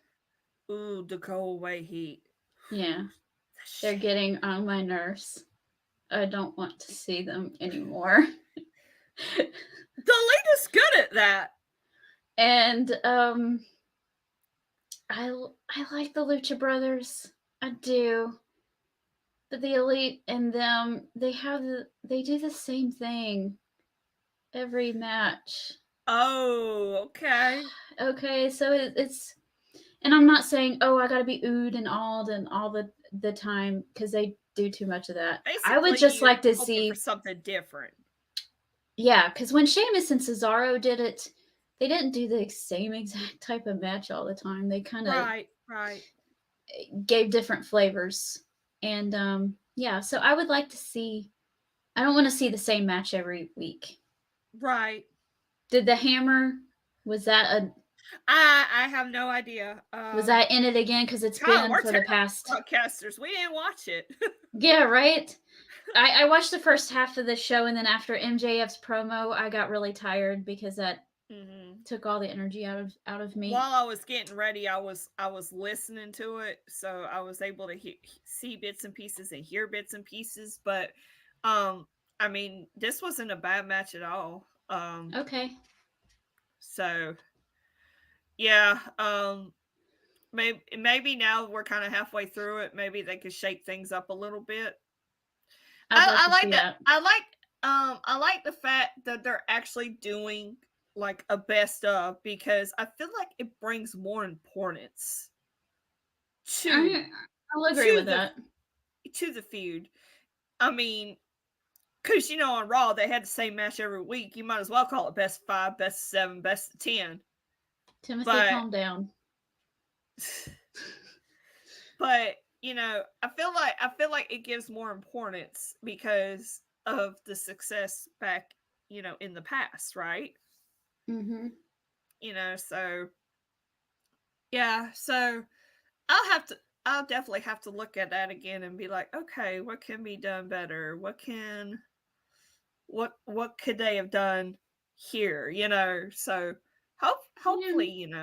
Ooh, the go away heat. Yeah. They're getting on my nerves. I don't want to see them anymore. The Elite is good at that. And I like the Lucha Brothers. I do. But the Elite and them, they do the same thing every match. Oh, okay. Okay, so it's, and I'm not saying, oh, I gotta be oohed and awed and all the time, because they do too much of that. Basically, I would just like to see for something different. Yeah, because when Sheamus and Cesaro did it, they didn't do the same exact type of match all the time. They kind of right gave different flavors. And yeah, so I would like to see, I don't want to see the same match every week. Right. Did the Hammer, was that I have no idea. was that in it again? Because it's been for the past broadcasters. We didn't watch it. Yeah, right. I watched the first half of the show, and then after MJF's promo, I got really tired because that took all the energy out of me. While I was getting ready, I was listening to it, so I was able to see bits and pieces and hear bits and pieces. But I mean, this wasn't a bad match at all. Okay. So yeah, maybe now we're kind of halfway through it. Maybe they could shake things up a little bit. I like that. I like the fact that they're actually doing like a best of, because I feel like it brings more importance to I'll agree with that. To the feud. I mean, because on Raw they had the same match every week. You might as well call it best 5, best 7, best 10. Timothy, calm down. But I feel like it gives more importance because of the success back in the past, right? Mm-hmm. So Yeah, so I'll definitely have to look at that again and be like, okay, what can be done better? What could they have done here? So Yeah. hopefully,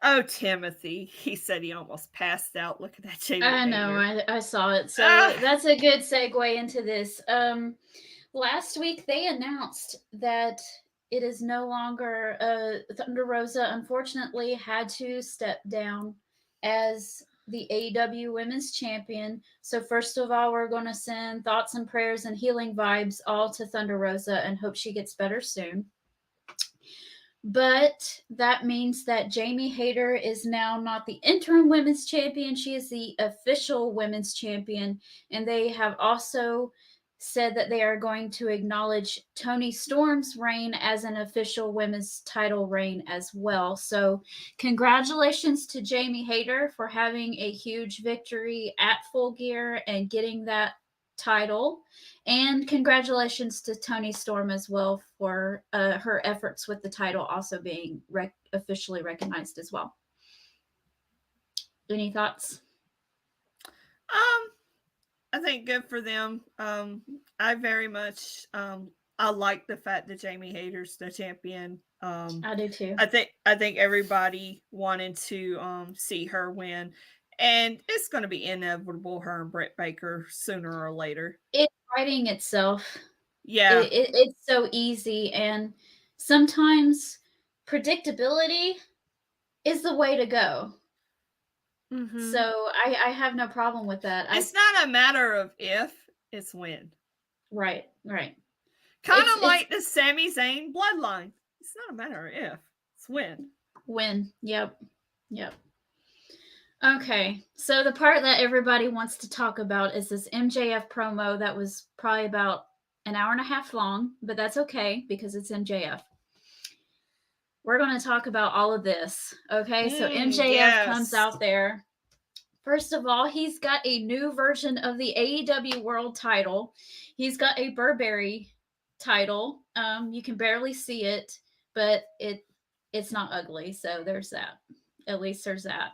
Oh, Timothy. He said he almost passed out looking at Jamie I know, Hayter. I saw it. So Ah, that's a good segue into this. Last week they announced that it is no longer Thunder Rosa unfortunately had to step down as the AEW Women's Champion. So first of all, we're going to send thoughts and prayers and healing vibes all to Thunder Rosa and hope she gets better soon. But that means that Jamie Hayter is now not the interim women's champion. She is the official women's champion. And they have also said that they are going to acknowledge Toni Storm's reign as an official women's title reign as well. So, congratulations to Jamie Hayter for having a huge victory at Full Gear and getting that title. And congratulations to Toni Storm as well for her efforts with the title also being officially recognized as well. Any thoughts? I think good for them. I very much I like the fact that Jamie Hayter's the champion. I do too. I think everybody wanted to see her win, and it's going to be inevitable. Her and Britt Baker sooner or later. It's writing itself. Yeah, It's so easy, and sometimes predictability is the way to go. mm-hmm. So I have no problem with that. It's not a matter of if, it's when. Right. Kind of like the Sami Zayn bloodline. It's not a matter of if, it's when. When. Yep. Okay, so the part that everybody wants to talk about is this MJF promo that was probably about an hour and a half long, but that's okay because it's MJF. We're going to talk about all of this. Okay, so MJF comes out there. First of all, he's got a new version of the AEW World title. He's got a Burberry title. You can barely see it, but it's not ugly. So there's that. At least there's that.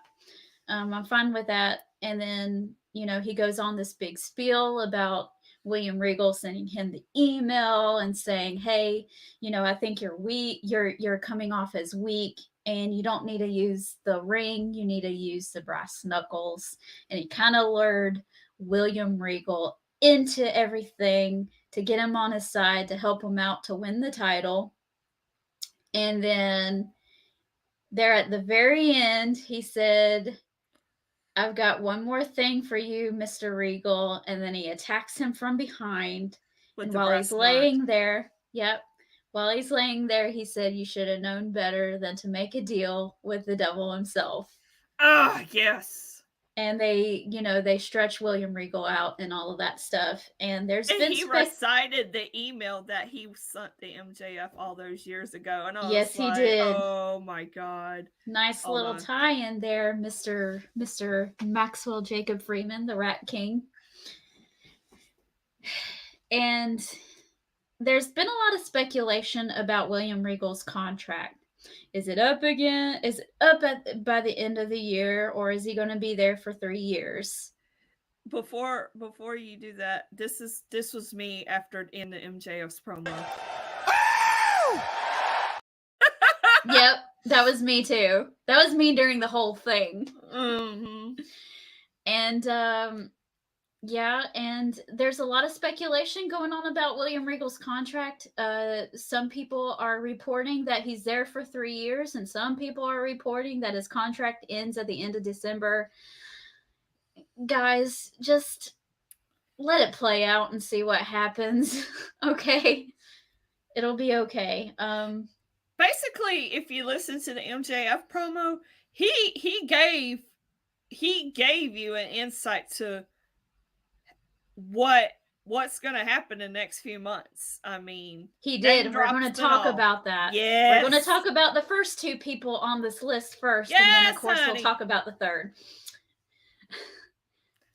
I'm fine with that. And then, he goes on this big spiel about William Regal sending him the email and saying, hey, I think you're weak. You're coming off as weak and you don't need to use the ring. You need to use the brass knuckles. And he kind of lured William Regal into everything to get him on his side, to help him out to win the title. And then there at the very end, he said, I've got one more thing for you, Mr. Regal. And then he attacks him from behind. And while he's laying there, while he's laying there, he said, you should have known better than to make a deal with the devil himself. Ah, yes. And they stretch William Regal out and all of that stuff. And he recited the email that he sent the MJF all those years ago. And yes, he did. Oh my God. Nice little tie in there, Mr. Maxwell Jacob Freeman, the Rat King. And there's been a lot of speculation about William Regal's contract. Is it up again? Is it up by the end of the year, or is he going to be there for 3 years? Before you do that, this was me after in the MJF's promo. Yep, that was me too. That was me during the whole thing. Mm-hmm. And yeah, and there's a lot of speculation going on about William Regal's contract. Some people are reporting that he's there for 3 years, and some people are reporting that his contract ends at the end of December. Guys, just let it play out and see what happens. Okay? It'll be okay. Basically, if you listen to the MJF promo, he gave you an insight to what's going to happen in the next few months. I mean, he did. We're going to talk about that. Yes. We're going to talk about the first 2 people on this list first, and then of course we'll talk about the third.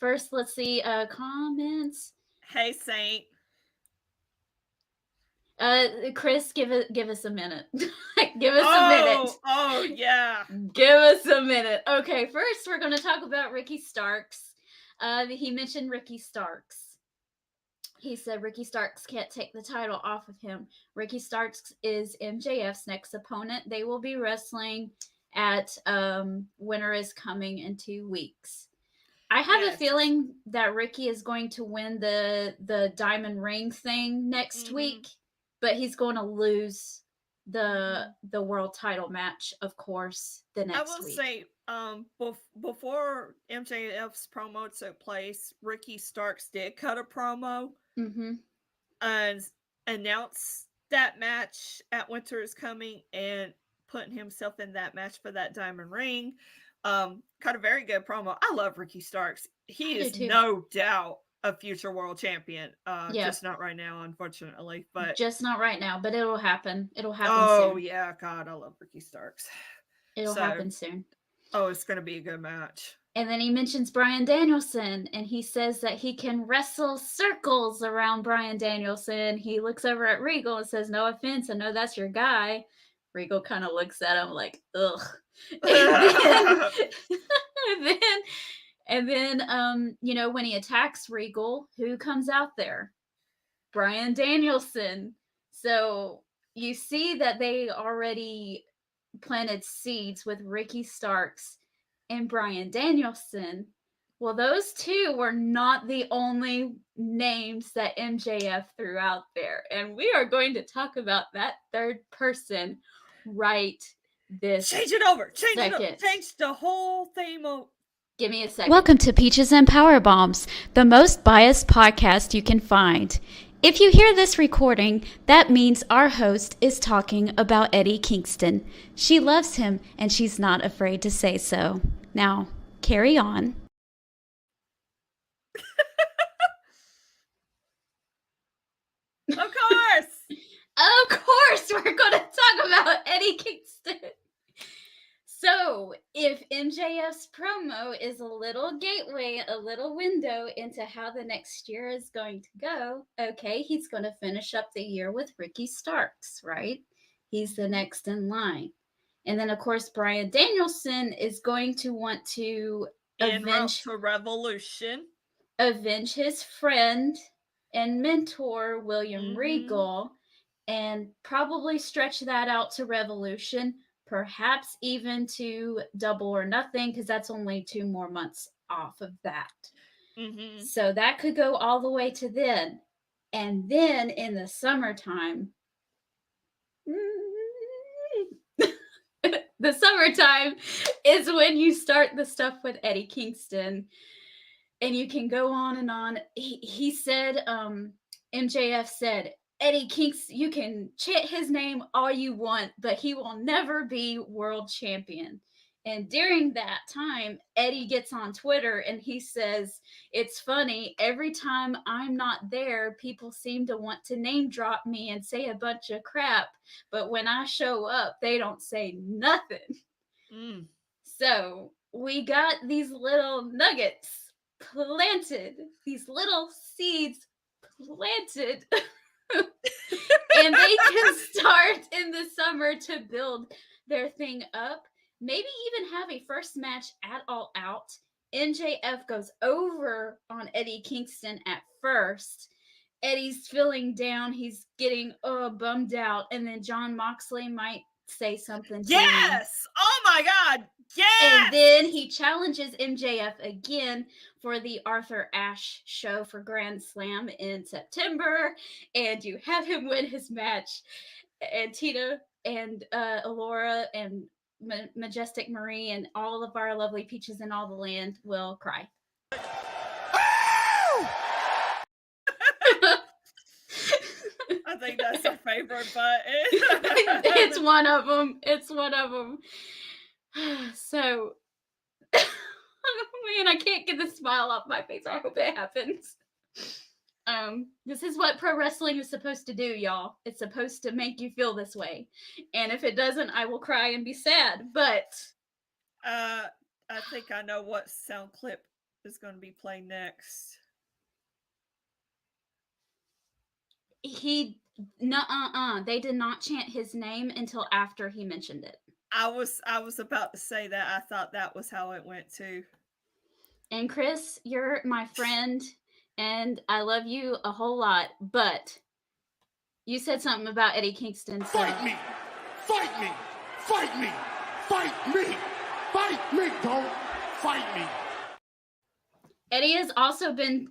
First, let's see comments. Hey, Saint. Chris, give us a minute. Give us a minute. Oh yeah. Give us a minute. Okay, first we're going to talk about Ricky Starks. He mentioned Ricky Starks. He said Ricky Starks can't take the title off of him. Ricky Starks is MJF's next opponent. They will be wrestling at Winter is Coming in 2 weeks. I have a feeling that Ricky is going to win the diamond ring thing next week, but he's going to lose the world title match, of course, the next week. I will say, before MJF's promo took place, Ricky Starks did cut a promo and announced that match at Winter is Coming and putting himself in that match for that diamond ring. Cut a very good promo. I love Ricky Starks. He is no doubt a future world champion. Just not right now, unfortunately. But just not right now, but it'll happen. It'll happen soon. Oh yeah, God, I love Ricky Starks. It'll happen soon. Oh, it's gonna be a good match. And then he mentions Bryan Danielson, and he says that he can wrestle circles around Bryan Danielson. He looks over at Regal and says, "No offense, I know that's your guy." Regal kind of looks at him like, ugh. And then, you know, when he attacks Regal, who comes out there? Bryan Danielson. So you see that they already planted seeds with Ricky Starks and Bryan Danielson. Well, those two were not the only names that MJF threw out there. And we are going to talk about that third person right this Change it over. Change the whole theme over. Give me a second. Welcome to Peaches and Power Bombs, the most biased podcast you can find. If you hear this recording, that means our host is talking about Eddie Kingston. She loves him, and she's not afraid to say so. Now, carry on. Of course! Of course, we're going to talk about Eddie Kingston. So, if MJF's promo is a little gateway, a little window into how the next year is going to go, okay, he's going to finish up the year with Ricky Starks, right? He's the next in line. And then, of course, Bryan Danielson is going to want to avenge his friend and mentor, William Regal, and probably stretch that out to Revolution. Perhaps even to Double or Nothing, because that's only 2 more months off of that. So that could go all the way to then. And then in the summertime, the summertime is when you start the stuff with Eddie Kingston. And you can go on and on. He said, MJF said, Eddie Kingston, you can chant his name all you want, but he will never be world champion. And during that time, Eddie gets on Twitter and he says, it's funny, every time I'm not there, people seem to want to name drop me and say a bunch of crap. But when I show up, they don't say nothing. So we got these little nuggets planted, these little seeds planted. And they can start in the summer to build their thing up. Maybe even have a first match at All Out. MJF goes over on Eddie Kingston at first. Eddie's feeling down. He's getting bummed out. And then Jon Moxley might say something to him. Oh my God! Yes! And then he challenges MJF again for the Arthur Ashe show for Grand Slam in September. And you have him win his match. And Tina and Alora and Majestic Marie and all of our lovely peaches in all the land will cry. I think that's our favorite button. It's one of them. It's one of them. So, man, I can't get the smile off my face. I hope it happens. This is what pro wrestling is supposed to do, y'all. It's supposed to make you feel this way. And if it doesn't, I will cry and be sad. But I think I know what sound clip is going to be playing next. No, they did not chant his name until after he mentioned it. I was about to say that. I thought that was how it went too. And Chris, you're my friend, and I love you a whole lot, but you said something about Eddie Kingston. So... Fight me! Fight me! Fight me! Fight me! Fight me! Don't fight me! Eddie has also been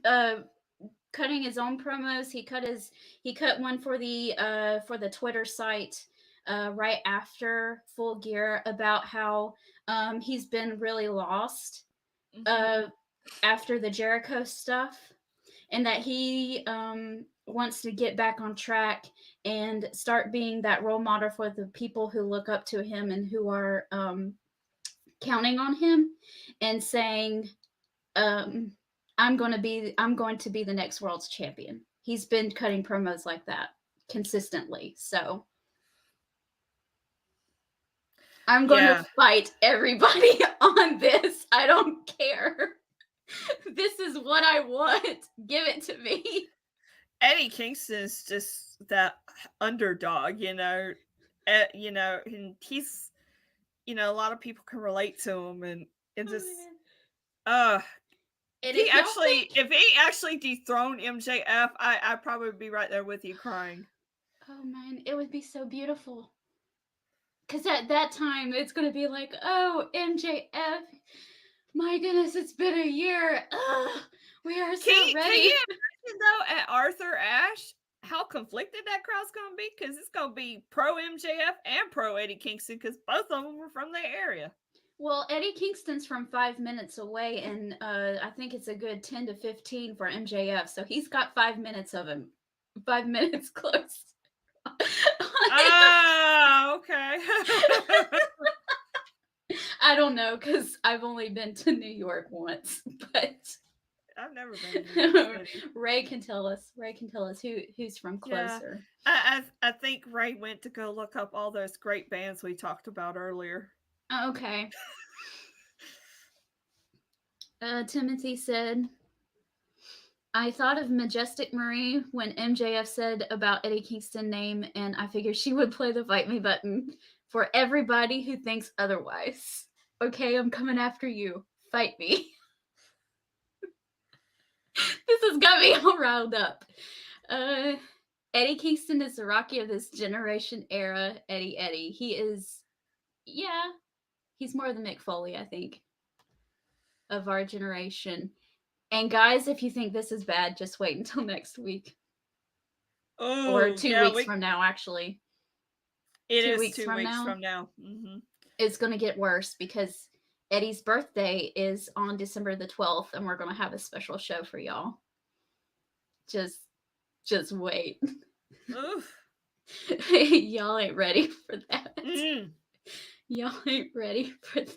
cutting his own promos. He cut one for the Twitter site right after Full Gear about how he's been really lost after the Jericho stuff, and that he wants to get back on track and start being that role model for the people who look up to him and who are counting on him, and saying, I'm going to be the next world's champion. He's been cutting promos like that consistently. So I'm going to fight everybody on this. I don't care. This is what I want. Give it to me. Eddie Kingston's just that underdog, and he's, a lot of people can relate to him, and it just, if he actually dethroned MJF, I'd probably be right there with you crying. Oh man, it would be so beautiful. Because at that time, it's going to be like, oh, MJF, my goodness, it's been a year. We are so ready. Can you imagine, though, at Arthur Ashe, how conflicted that crowd's going to be? Because it's going to be pro MJF and pro Eddie Kingston, because both of them were from their area. Well, Eddie Kingston's from 5 minutes away, and I think it's a good 10 to 15 for MJF. So he's got 5 minutes of him. 5 minutes close. Oh, okay. I don't know, because I've only been to New York once, but I've never been to New York City. Ray can tell us who's from closer. Yeah. I think Ray went to go look up all those great bands we talked about earlier. Okay. Timothy said, I thought of Majestic Marie when MJF said about Eddie Kingston name, and I figured she would play the fight me button for everybody who thinks otherwise. Okay, I'm coming after you. Fight me. This has got me all riled up. Eddie Kingston is the Rocky of this generation era. Eddie. He is, he's more than Mick Foley, I think, of our generation. And guys, if you think this is bad, just wait until next week. Oh, or 2 weeks from now, actually. It is 2 weeks from now. Mm-hmm. It's going to get worse because Eddie's birthday is on December the 12th, and we're going to have a special show for y'all. Just wait. Y'all ain't ready for that. Y'all ain't ready for that.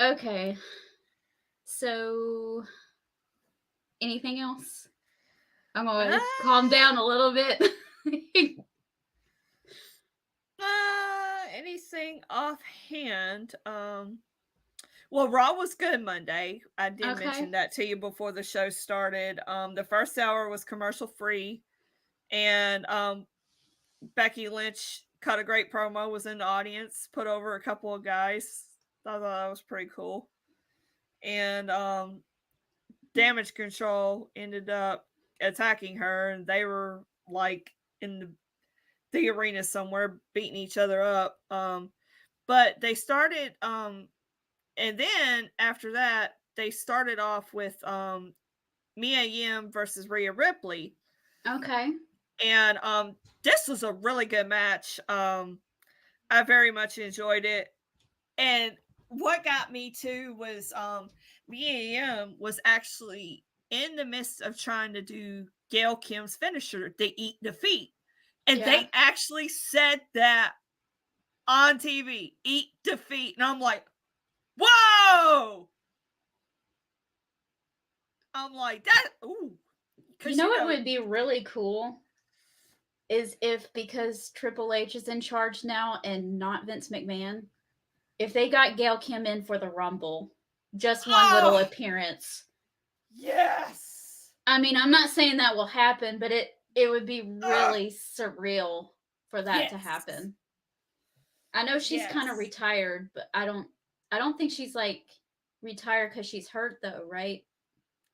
Okay. So, anything else? I'm going to calm down a little bit. Anything offhand? Well, Raw was good Monday. I did mention that to you before the show started. The first hour was commercial free, and Becky Lynch cut a great promo, was in the audience, put over a couple of guys. I thought that was pretty cool. And Damage Control ended up attacking her, and they were like in the arena somewhere beating each other up. But they started and then after that they started off with Mia Yim versus Rhea Ripley. Okay. And this was a really good match. I very much enjoyed it. And what got me too was Mia Yim was actually in the midst of trying to do Gail Kim's finisher, the Eat Defeat. And they actually said that on TV, Eat Defeat. And I'm like, whoa! I'm like, that, ooh. You know what would be really cool? Is if, because Triple H is in charge now and not Vince McMahon, if they got Gail Kim in for the Rumble, just one little appearance. Yes! I mean, I'm not saying that will happen, but it would be really surreal for that to Yes. happen. I know she's kind of Yes. retired, but I don't think she's like retired because she's hurt though, right?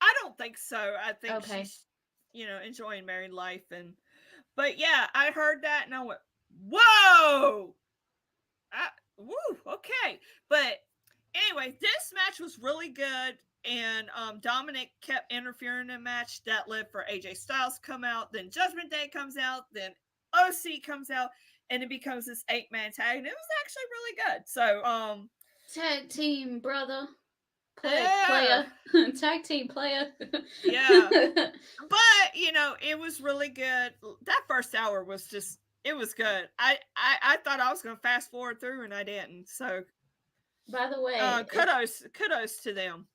I don't think so. I think Okay. she's, enjoying married life but yeah, I heard that and I went, "Whoa!" Woo, okay. But anyway, this match was really good. And Dominic kept interfering in the match. That led for AJ Styles to come out. Then Judgment Day comes out. Then OC comes out. And it becomes this 8-man tag. And it was actually really good. So, tag team, brother. yeah. Player. Tag team player. Yeah. But, it was really good. That first hour was just, it was good. I thought I was going to fast forward through and I didn't. So, by the way, kudos to them.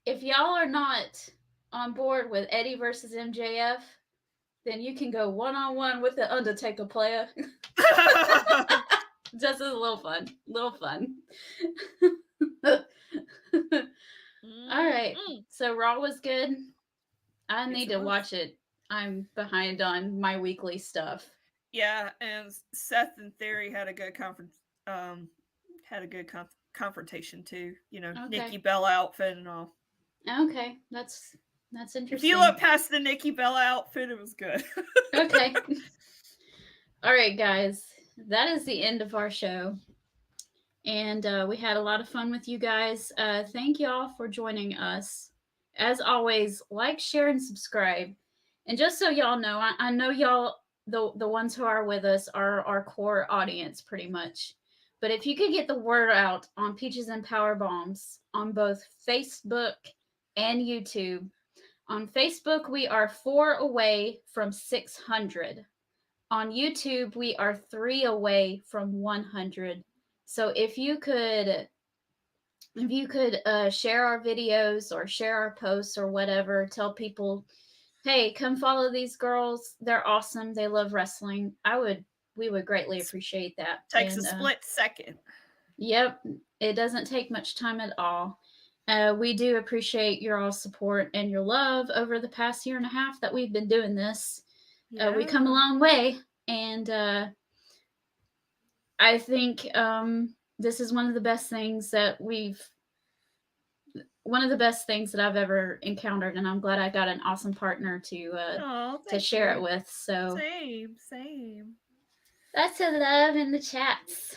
If y'all are not on board with Eddie versus MJF, then you can go one-on-one with the Undertaker player. Just a little fun. All right. So Raw was good. I need to watch it. I'm behind on my weekly stuff. Yeah, and Seth and Theory had a good confrontation too. Okay. Nikki Bella outfit and all. Okay, that's interesting. If you look past the Nikki Bella outfit, it was good. Okay. All right, guys, that is the end of our show. And we had a lot of fun with you guys. Thank y'all for joining us. As always, like, share, and subscribe. And just so y'all know, I know y'all, the ones who are with us, are our core audience pretty much. But if you could get the word out on Peaches and Power Bombs on both Facebook and YouTube. On Facebook, we are 4 away from 600. On YouTube, we are 3 away from 100. So if you could share our videos or share our posts or whatever, tell people, hey, come follow these girls. They're awesome. They love wrestling. We would greatly appreciate that. Takes a split second. Yep. It doesn't take much time at all. We do appreciate your all support and your love over the past year and a half that we've been doing this. Yeah. We come a long way. And I think this is one of the best things that I've ever encountered, and I'm glad I got an awesome partner to share it with. So same. Lots of love in the chats.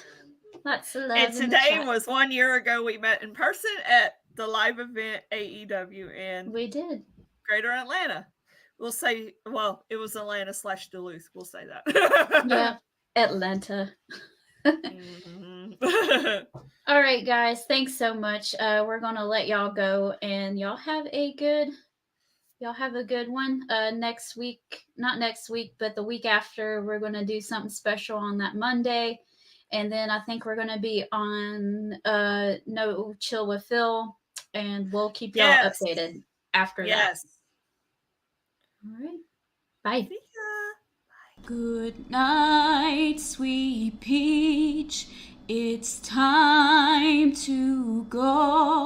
Lots of love. And today was 1 year ago. We met in person at the live event AEW, and we did Greater Atlanta. We'll say, well, it was Atlanta/Duluth. We'll say that. Yeah, Atlanta. Mm-hmm. All right, guys. Thanks so much. We're gonna let y'all go, and y'all have a good one. Next week, not next week, but the week after, we're gonna do something special on that Monday, and then I think we're gonna be on No Chill with Phil, and we'll keep y'all updated after that. All right. Bye. See ya. Good night, sweet peach. It's time to go.